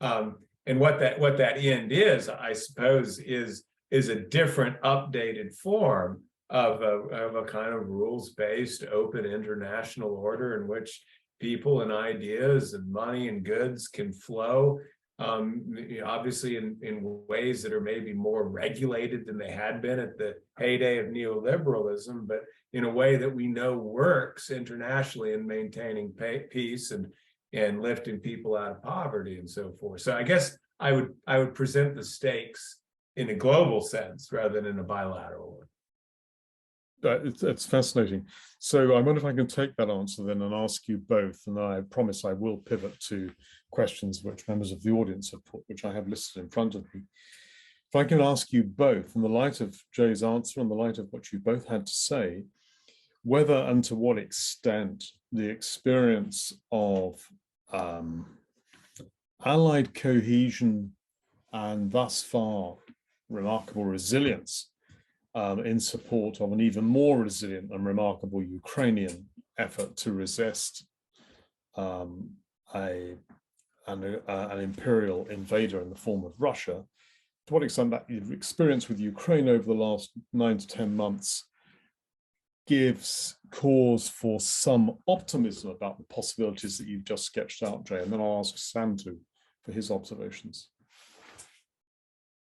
And what that end is, I suppose, is a different, updated form of a kind of rules-based, open international order in which people and ideas and money and goods can flow, obviously in ways that are maybe more regulated than they had been at the heyday of neoliberalism, but in a way that we know works internationally in maintaining peace and lifting people out of poverty and so forth. So I guess I would present the stakes in a global sense rather than in a bilateral one. It's fascinating. So I wonder if I can take that answer then and ask you both, and I promise I will pivot to questions which members of the audience have put, which I have listed in front of me. If I can ask you both, in the light of Jay's answer and the light of what you both had to say, whether and to what extent the experience of Allied cohesion and thus far remarkable resilience in support of an even more resilient and remarkable Ukrainian effort to resist an imperial invader in the form of Russia, to what extent that experience with Ukraine over the last 9 to 10 months gives cause for some optimism about the possibilities that you've just sketched out, Jay, and then I'll ask Sam for his observations.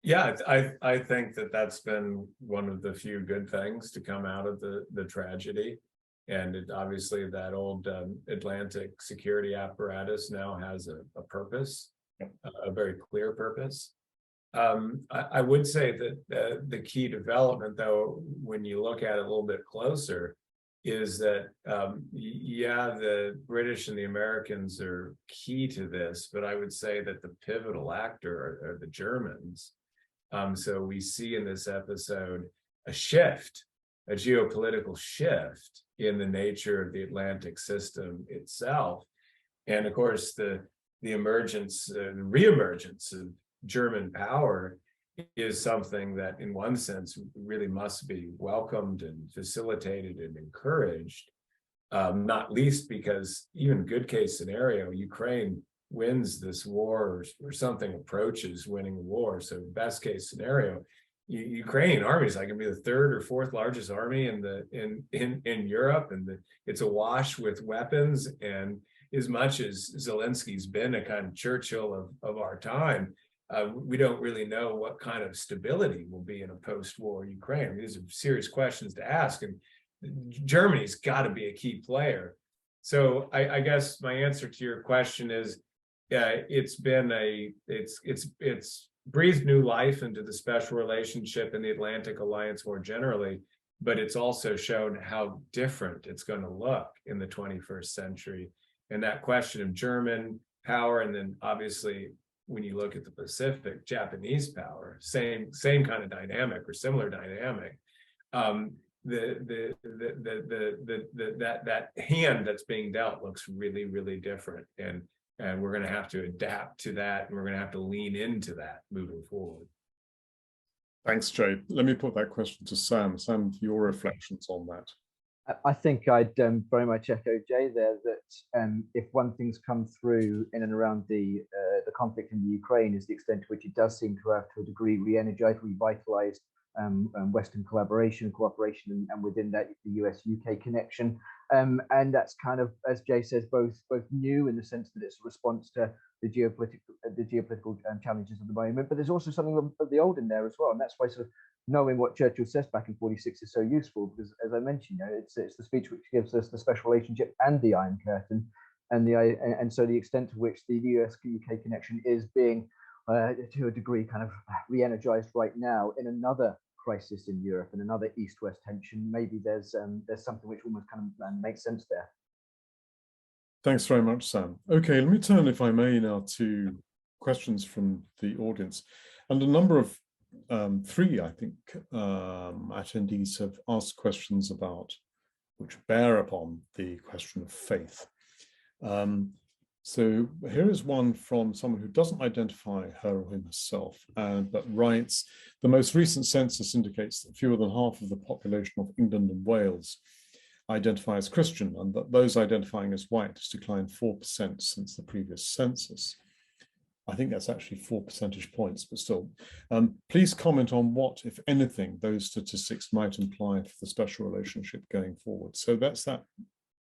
Yeah, I think that that's been one of the few good things to come out of the tragedy. And obviously that old Atlantic security apparatus now has a purpose, a very clear purpose. I would say that the key development, though, when you look at it a little bit closer, is that, yeah, the British and the Americans are key to this, but I would say that the pivotal actor are the Germans. So we see in this episode a shift, a geopolitical shift in the nature of the Atlantic system itself. And of course, the emergence, the reemergence of German power is something that in one sense really must be welcomed and facilitated and encouraged, not least because even good case scenario, Ukraine wins this war or something approaches winning the war. So best case scenario, Ukrainian army is like going to be the third or fourth largest army in Europe, and it's awash with weapons. And as much as Zelensky's been a kind of Churchill of our time, we don't really know what kind of stability will be in a post-war Ukraine. I mean, these are serious questions to ask, and Germany's got to be a key player. So I guess my answer to your question is, it's breathed new life into the special relationship in the Atlantic Alliance more generally, but it's also shown how different it's going to look in the 21st century. And that question of German power, and then obviously when you look at the Pacific, Japanese power, same kind of dynamic or similar dynamic. That hand that's being dealt looks really, really different, and we're going to have to adapt to that, and we're going to have to lean into that moving forward. Thanks, Jay. Let me put that question to Sam. Sam, your reflections on that. I think I'd very much echo Jay there, that if one thing's come through in and around the conflict in the Ukraine is the extent to which it does seem to have, to a degree, re-energized, revitalized Western collaboration, cooperation, and within that, the US-UK connection. And that's kind of, as Jay says, both new in the sense that it's a response to the geopolitical challenges of the moment, but there's also something of the old in there as well. And that's why sort of knowing what Churchill says back in '46 is so useful, because as I mentioned, it's the speech which gives us the special relationship and the Iron Curtain, and so the extent to which the US-UK connection is being, to a degree, kind of re-energized right now in another crisis in Europe and another East-West tension. Maybe there's something which almost kind of makes sense there. Thanks very much, Sam. Okay, let me turn, if I may, now to questions from the audience. And a number of three, I think, attendees have asked questions about which bear upon the question of faith. So here is one from someone who doesn't identify her or himself, but writes, the most recent census indicates that fewer than half of the population of England and Wales identify as Christian, and that those identifying as white has declined 4% since the previous census. I think that's actually 4 percentage points, but still. Please comment on what, if anything, those statistics might imply for the special relationship going forward. So that's that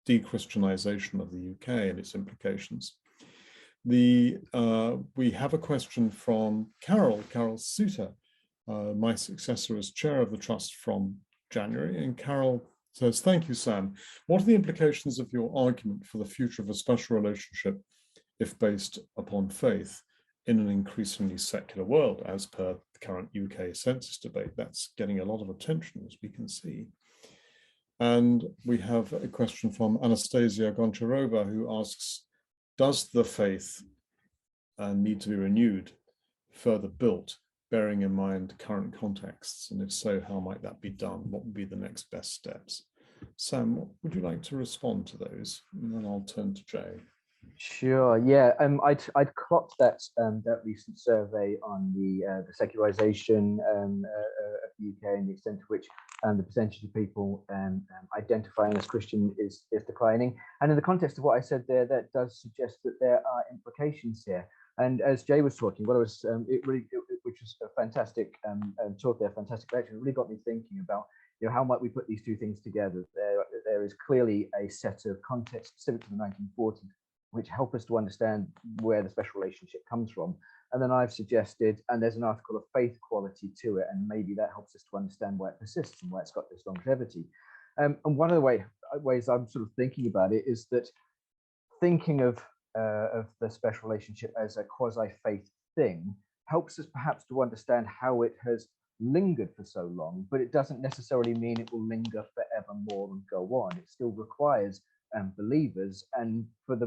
de-Christianization of the UK and its implications. We have a question from Carol Suter, my successor as chair of the trust from January, and Carol says, thank you, Sam. What are the implications of your argument for the future of a special relationship if based upon faith in an increasingly secular world, as per the current UK census debate? That's getting a lot of attention, as we can see. And we have a question from Anastasia Goncharova, who asks, does the faith need to be renewed, further built, bearing in mind current contexts? And if so, how might that be done? What would be the next best steps? Sam, would you like to respond to those? And then I'll turn to Jay. Sure. Yeah. I'd clocked that that recent survey on the secularization of the UK and the extent to which the percentage of people identifying as Christian is declining. And in the context of what I said there, that does suggest that there are implications here. And as Jay was talking, which was a fantastic talk there, fantastic lecture, it really got me thinking about, you know, how might we put these two things together? There is clearly a set of context specific to the 1940s, which help us to understand where the special relationship comes from. And then I've suggested, and there's an article of faith quality to it, and maybe that helps us to understand why it persists and why it's got this longevity. And one of the ways I'm sort of thinking about it is that thinking of the special relationship as a quasi-faith thing helps us perhaps to understand how it has lingered for so long, but it doesn't necessarily mean it will linger forevermore and go on. It still requires believers, and for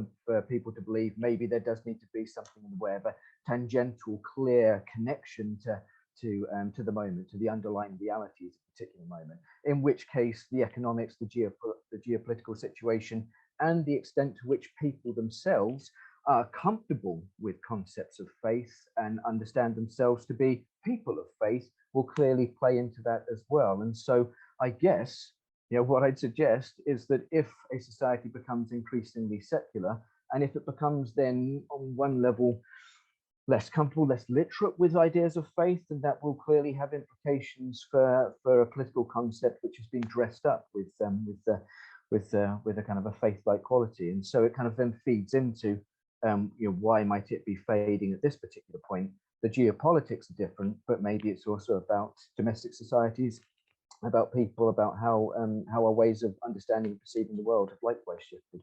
people to believe, maybe there does need to be something in the way of a tangential, clear connection to the moment, to the underlying realities of a particular moment. In which case, the economics, the geopolitical situation, and the extent to which people themselves are comfortable with concepts of faith and understand themselves to be people of faith will clearly play into that as well. And so, I guess, you know, what I'd suggest is that if a society becomes increasingly secular, and if it becomes then on one level less comfortable, less literate with ideas of faith, then that will clearly have implications for a political concept which has been dressed up with a kind of a faith-like quality. And so it kind of then feeds into, you know, why might it be fading at this particular point? The geopolitics are different, but maybe it's also about domestic societies, about people, about how our ways of understanding and perceiving the world have likewise shifted.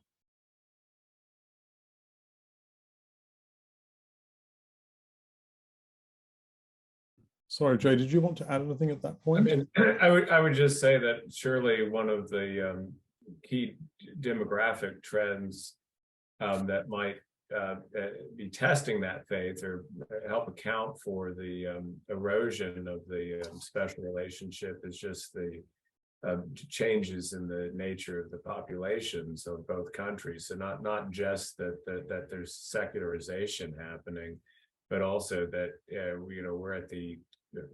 Sorry, Jay, did you want to add anything at that point? I mean, I would just say that surely one of the key demographic trends that might be testing that faith or help account for the erosion of the special relationship is just the changes in the nature of the populations of both countries. So not just that there's secularization happening, but also that we're at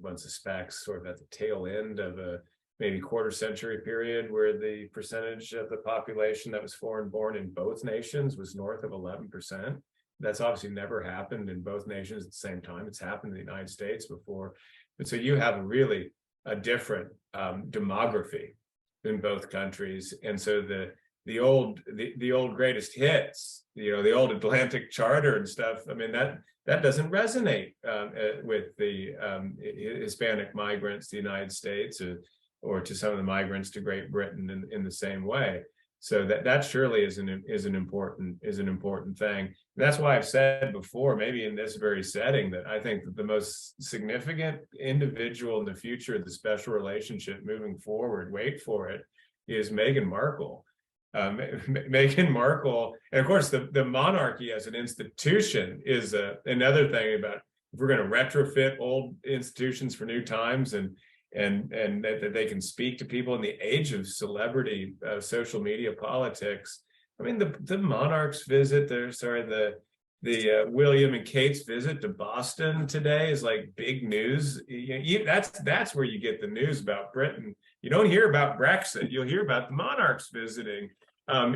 one suspects sort of at the tail end of a maybe quarter century period where the percentage of the population that was foreign born in both nations was north of 11%. That's obviously never happened in both nations at the same time. It's happened in the United States before. But so you have really a different demography in both countries. And so the old greatest hits, the old Atlantic Charter and stuff, I mean, that doesn't resonate with the Hispanic migrants to the United States or to some of the migrants to Great Britain in the same way. So that surely is an important thing. And that's why I've said before, maybe in this very setting, that I think that the most significant individual in the future of the special relationship moving forward, wait for it, is Meghan Markle. Meghan Markle, and of course the monarchy as an institution is another thing about if we're going to retrofit old institutions for new times and that they can speak to people in the age of celebrity social media politics. I mean, the monarch's visit, the William and Kate's visit to Boston today is like big news. That's where you get the news about Britain. You don't hear about Brexit. You'll hear about the monarchs visiting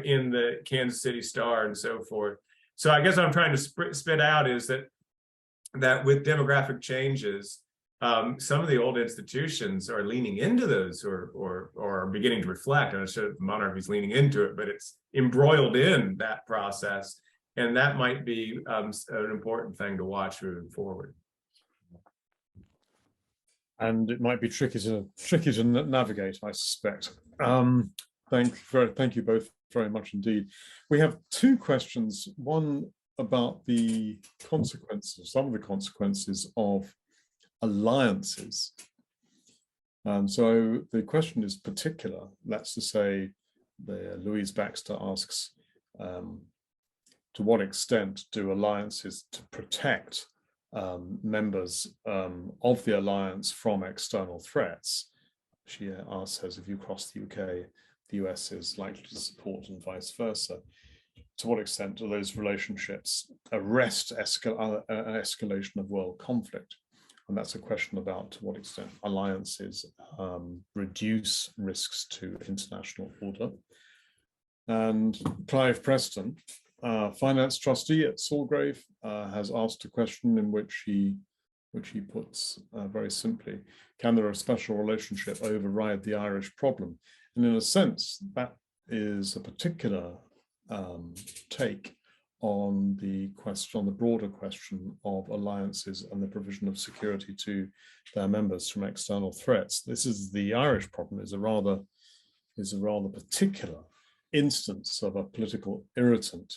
in the Kansas City Star and so forth. So I guess what I'm trying to spit out is that with demographic changes, some of the old institutions are leaning into those or are beginning to reflect. And I'm sure the monarchy is leaning into it, but it's embroiled in that process. And that might be an important thing to watch moving forward. And it might be tricky to navigate, I suspect. Thank you both very much indeed. We have two questions. One about the consequences, some of the consequences of alliances. So the question is particular. That's to say, Louise Baxter asks, to what extent do alliances to protect members of the alliance from external threats? She says, if you cross the UK, the US is likely to support and vice versa. To what extent do those relationships arrest an escalation of world conflict? And that's a question about to what extent alliances reduce risks to international order. And Clive Preston, finance trustee at Sulgrave, has asked a question in which he puts very simply, can there a special relationship override the Irish problem? And in a sense, that is a particular take on the broader question of alliances and the provision of security to their members from external threats. This is the Irish problem, is a rather particular instance of a political irritant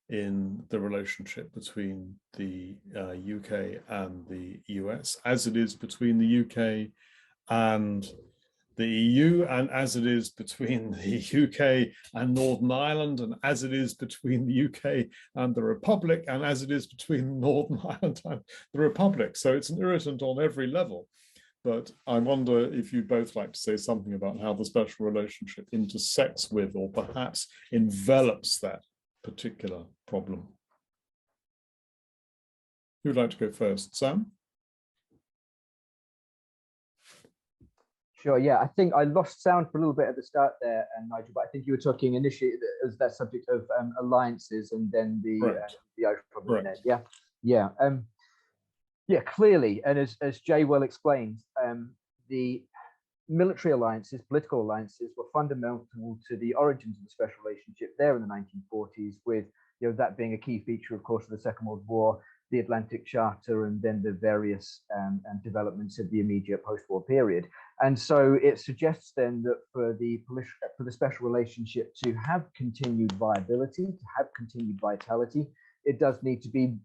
in the relationship between the UK and the US, as it is between the UK and the EU, and as it is between the UK and Northern Ireland, and as it is between the UK and the Republic, and as it is between Northern Ireland and the Republic. So it's an irritant on every level. But I wonder if you'd both like to say something about how the special relationship intersects with or perhaps envelops that particular problem. Who'd like to go first? Sam? Sure, yeah, I think I lost sound for a little bit at the start there, Nigel, but I think you were talking initially as that subject of alliances and then the Irish problem. Yeah, clearly, and as Jay well explained, the military alliances, political alliances, were fundamental to the origins of the special relationship there in the 1940s, with that being a key feature, of course, of the Second World War, the Atlantic Charter, and then the various developments of the immediate post-war period. And so it suggests then that for the special relationship to have continued viability, to have continued vitality, it does need to be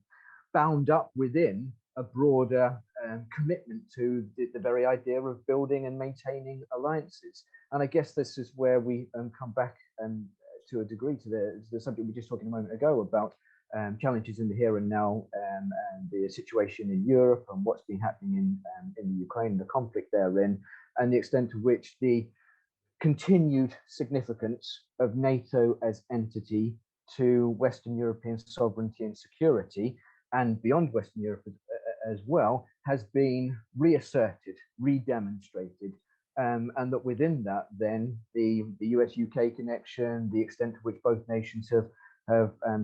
bound up within a broader commitment to the very idea of building and maintaining alliances. And I guess this is where we come back to a degree to the subject we were just talking a moment ago about challenges in the here and now, and the situation in Europe and what's been happening in the Ukraine, the conflict therein, and the extent to which the continued significance of NATO as entity to Western European sovereignty and security, and beyond Western Europe as well, has been reasserted, redemonstrated, and that within that, then the US-UK connection, the extent to which both nations have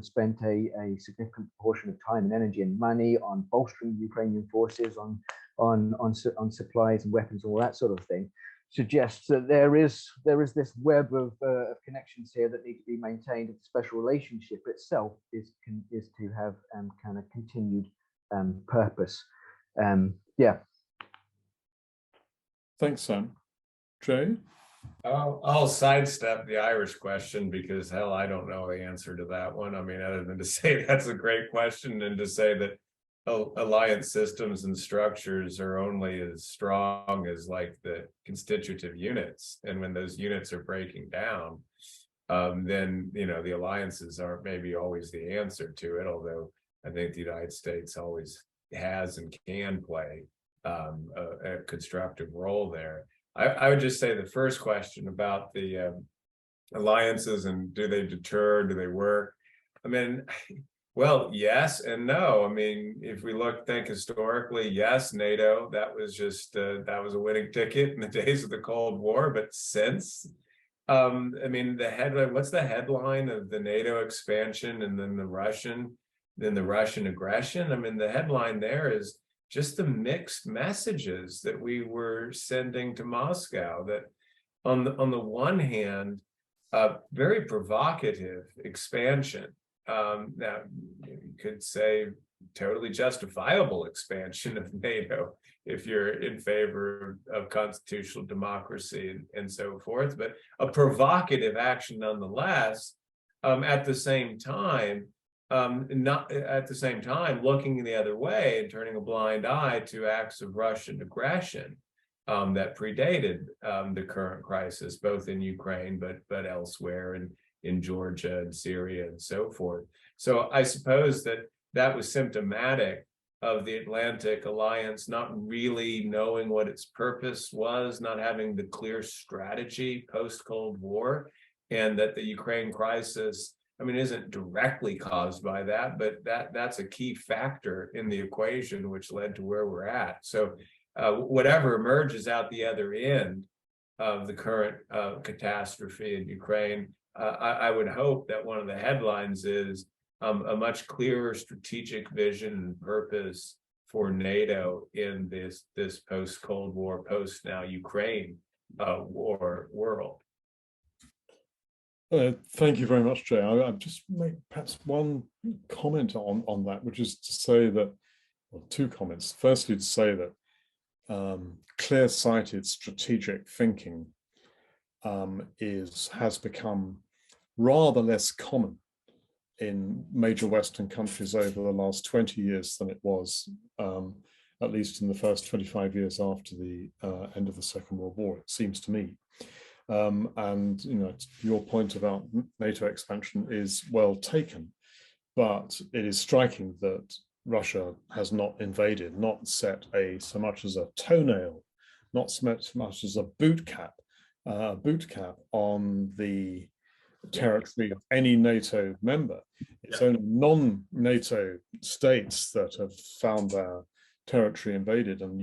spent a significant portion of time and energy and money on bolstering Ukrainian forces, on supplies and weapons, all that sort of thing, suggests that there is this web of connections here that need to be maintained. The special relationship itself is to have kind of continued purpose. Yeah. Thanks, Sam. Jay? I'll sidestep the Irish question because, hell, I don't know the answer to that one. I mean, other than to say that's a great question, and to say that alliance systems and structures are only as strong as like the constitutive units, and when those units are breaking down, then the alliances aren't maybe always the answer to it, although I think the United States always has and can play a constructive role there. I would just say the first question about the alliances, and do they deter? Do they work? I mean, well, yes and no. I mean, if we think historically, yes, NATO, that was just that was a winning ticket in the days of the Cold War. But since, I mean, the headline, what's the headline of the NATO expansion and then the Russian aggression? I mean, the headline there is just the mixed messages that we were sending to Moscow. That on the one hand, very provocative expansion. Now you could say totally justifiable expansion of NATO if you're in favor of constitutional democracy and so forth, but a provocative action nonetheless. At the same time, not at the same time looking the other way and turning a blind eye to acts of Russian aggression that predated the current crisis, both in Ukraine but elsewhere, and in Georgia and Syria and so forth. So I suppose that was symptomatic of the Atlantic Alliance not really knowing what its purpose was, not having the clear strategy post-Cold War, and that the Ukraine crisis, I mean, isn't directly caused by that, but that's a key factor in the equation which led to where we're at. So whatever emerges out the other end of the current catastrophe in Ukraine, I would hope that one of the headlines is a much clearer strategic vision and purpose for NATO in this post-Cold War, post-now Ukraine war world. Thank you very much, Jay. I'll just make perhaps one comment on that, which is to say that, well, two comments. Firstly, to say that clear-sighted strategic thinking has become rather less common in major Western countries over the last 20 years than it was, at least in the first 25 years after the end of the Second World War, it seems to me. And your point about NATO expansion is well taken, but it is striking that Russia has not invaded, not set so much as a toenail, not so much as a boot cap on the territory of any NATO member. It's only non-NATO states that have found their territory invaded, and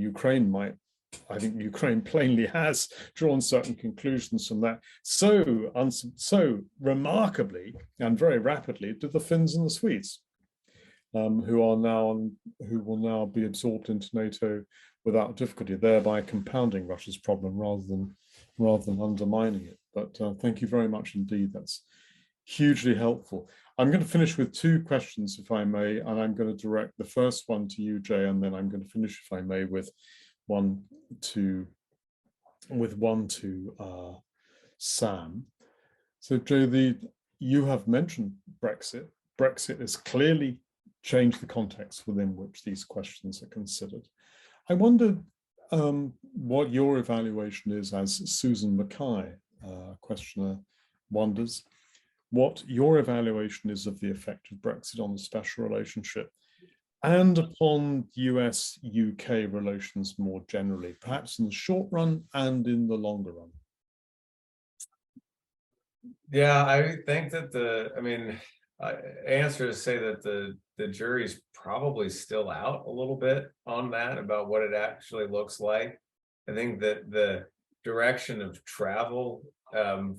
I think Ukraine plainly has drawn certain conclusions from that. So remarkably and very rapidly did the Finns and the Swedes, who will now be absorbed into NATO without difficulty, thereby compounding Russia's problem rather than undermining it. But thank you very much indeed. That's hugely helpful. I'm going to finish with two questions, if I may, and I'm going to direct the first one to you, Jay, and then I'm going to finish, if I may, with one to Sam. So, Jay, you have mentioned Brexit. Brexit has clearly changed the context within which these questions are considered. I wondered what your evaluation is, as Susan Mackay, questioner, wonders, what your evaluation is of the effect of Brexit on the special relationship and upon US-UK relations more generally, perhaps in the short run and in the longer run. Yeah, I think that answer is to say that the jury's probably still out a little bit on that, about what it actually looks like. I think that the direction of travel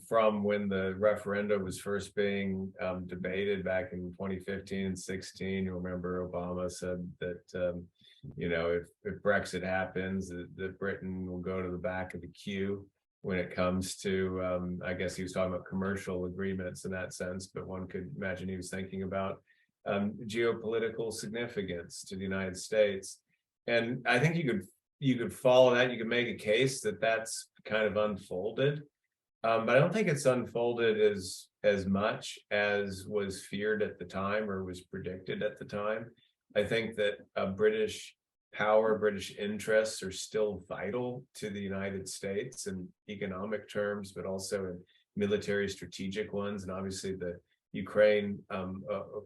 from when the referendum was first being debated back in 2015 and 16, you remember Obama said that if Brexit happens, that Britain will go to the back of the queue when it comes to, I guess he was talking about commercial agreements in that sense, but one could imagine he was thinking about geopolitical significance to the United States. And I think you could follow that. You could make a case that that's kind of unfolded, but I don't think it's unfolded as much as was feared at the time or was predicted at the time. I think that British power, British interests are still vital to the United States in economic terms, but also in military strategic ones. And obviously the Ukraine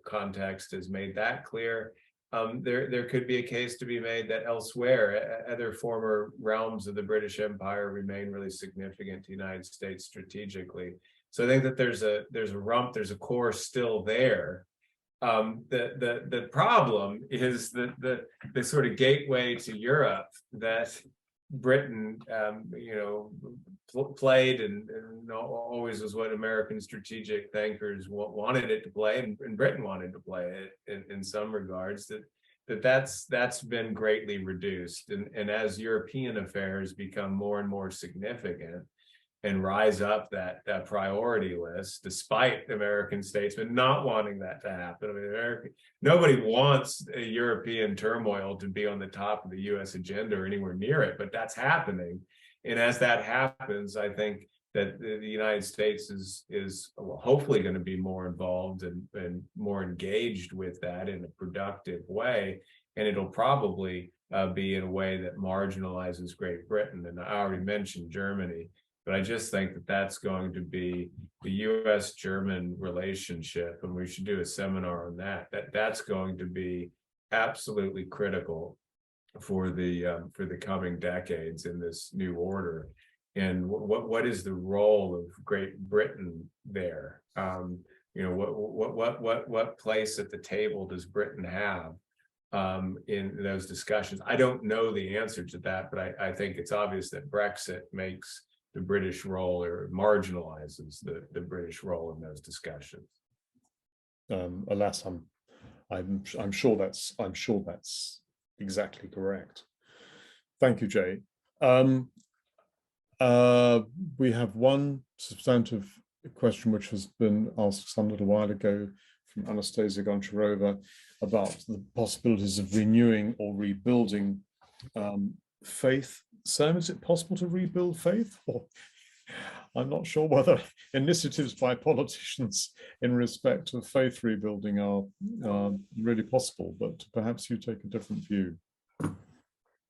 context has made that clear. There could be a case to be made that elsewhere, other former realms of the British Empire remain really significant to the United States strategically. So I think that there's a core still there. The problem is the sort of gateway to Europe that Britain, played and always was what American strategic thinkers wanted it to play, and Britain wanted to play it in some regards. That's been greatly reduced, and as European affairs become more and more significant and rise up that priority list, despite American statesmen not wanting that to happen. I mean, nobody wants a European turmoil to be on the top of the U.S. agenda or anywhere near it, but that's happening. And as that happens, I think that the United States is hopefully going to be more involved and more engaged with that in a productive way. And it'll probably be in a way that marginalizes Great Britain. And I already mentioned Germany. But I just think that that's going to be the U.S.-German relationship, and we should do a seminar on that. That's going to be absolutely critical for the coming decades in this new order. And what is the role of Great Britain there? What place at the table does Britain have in those discussions? I don't know the answer to that, but I think it's obvious that Brexit makes the British role, or marginalizes the British role in those discussions. Alas, I'm sure that's exactly correct. Thank you, Jay. We have one substantive question which has been asked some little while ago from Anastasia Goncharova about the possibilities of renewing or rebuilding faith. Sam, is it possible to rebuild faith? Or I'm not sure whether initiatives by politicians in respect of faith rebuilding are really possible, but perhaps you take a different view.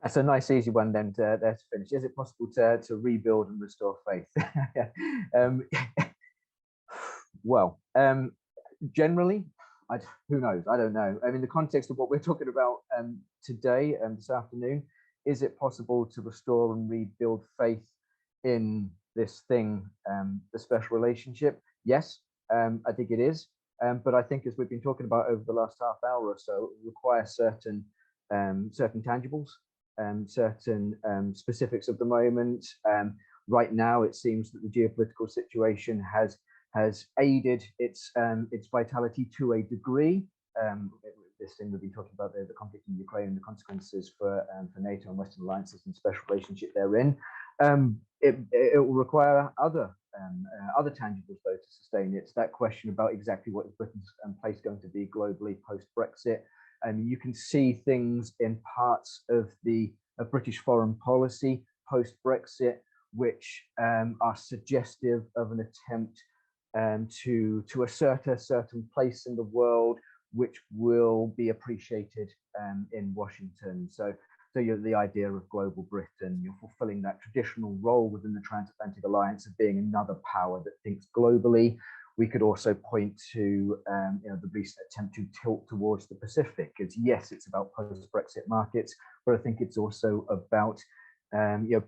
That's a nice, easy one then to finish. Is it possible to rebuild and restore faith? Generally, who knows? I don't know. I mean, the context of what we're talking about today and this afternoon, is it possible to restore and rebuild faith in this thing, the special relationship? Yes, I think it is. But I think, as we've been talking about over the last half hour or so, it requires certain tangibles and certain specifics of the moment. Right now, it seems that the geopolitical situation has aided its vitality to a degree. This thing we've been talking about, the conflict in Ukraine and the consequences for NATO and Western alliances and special relationship therein. It will require other tangibles though to sustain it. It's that question about exactly what is Britain's place going to be globally post-Brexit. And you can see things in parts of British foreign policy post-Brexit which are suggestive of an attempt to assert a certain place in the world which will be appreciated in Washington. So you're the idea of global Britain, you're fulfilling that traditional role within the transatlantic alliance of being another power that thinks globally. We could also point to the recent attempt to tilt towards the Pacific. Yes, it's about post-Brexit markets, but I think it's also about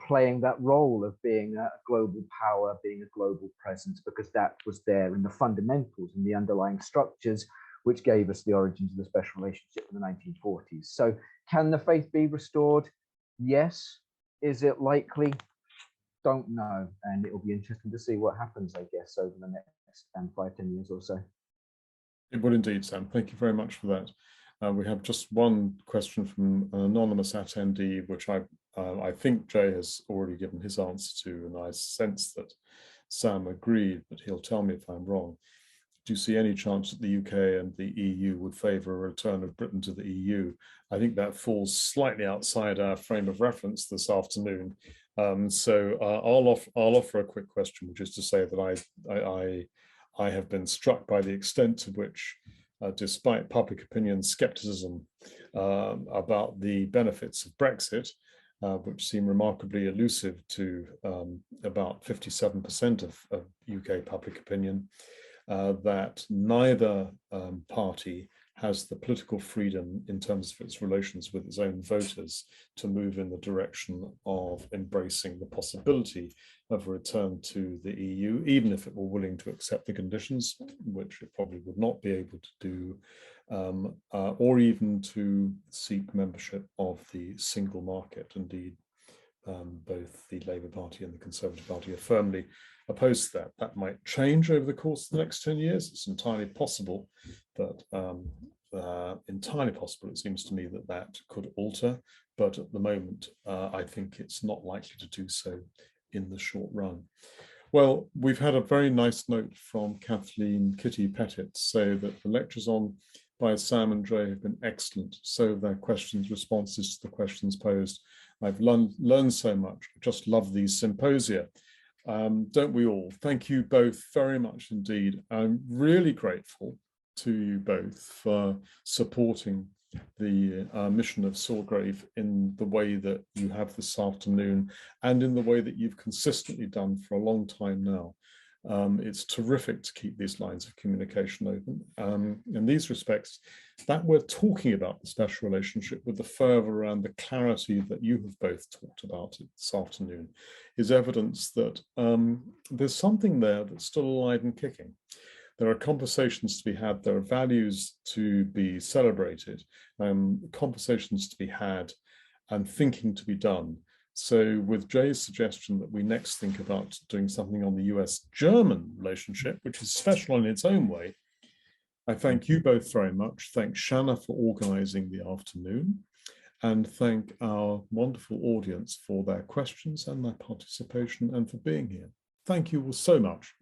playing that role of being a global power, being a global presence, because that was there in the fundamentals and the underlying structures which gave us the origins of the special relationship in the 1940s. So can the faith be restored? Yes. Is it likely? Don't know. And it will be interesting to see what happens, I guess, over the next 5-10 years or so. It will indeed, Sam. Thank you very much for that. We have just one question from an anonymous attendee, which I think Jay has already given his answer to, and I sense that Sam agreed, but he'll tell me if I'm wrong. Do you see any chance that the UK and the EU would favour a return of Britain to the EU? I think that falls slightly outside our frame of reference this afternoon. So I'll offer a quick question, which is to say that I have been struck by the extent to which, despite public opinion scepticism about the benefits of Brexit, which seem remarkably elusive to about 57% of UK public opinion, that neither party has the political freedom in terms of its relations with its own voters to move in the direction of embracing the possibility of a return to the EU, even if it were willing to accept the conditions, which it probably would not be able to do, or even to seek membership of the single market. Indeed, both the Labour Party and the Conservative Party are firmly opposed to that. That might change over the course of the next 10 years. It's entirely possible that, it seems to me that that could alter, but at the moment, I think it's not likely to do so in the short run. Well, we've had a very nice note from Kathleen Kitty Pettit, say that the lectures by Sam and Jay have been excellent. So their questions, responses to the questions posed. I've learned so much. I just love these symposia. Don't we all? Thank you both very much indeed. I'm really grateful to you both for supporting the mission of Sulgrave in the way that you have this afternoon and in the way that you've consistently done for a long time now. It's terrific to keep these lines of communication open. In these respects, that we're talking about the special relationship with the fervour and the clarity that you have both talked about this afternoon is evidence that there's something there that's still alive and kicking. There are conversations to be had, there are values to be celebrated, conversations to be had, and thinking to be done. So with Jay's suggestion that we next think about doing something on the US-German relationship, which is special in its own way, I thank you both very much. Thank Shanna for organizing the afternoon, and thank our wonderful audience for their questions and their participation and for being here. Thank you all so much.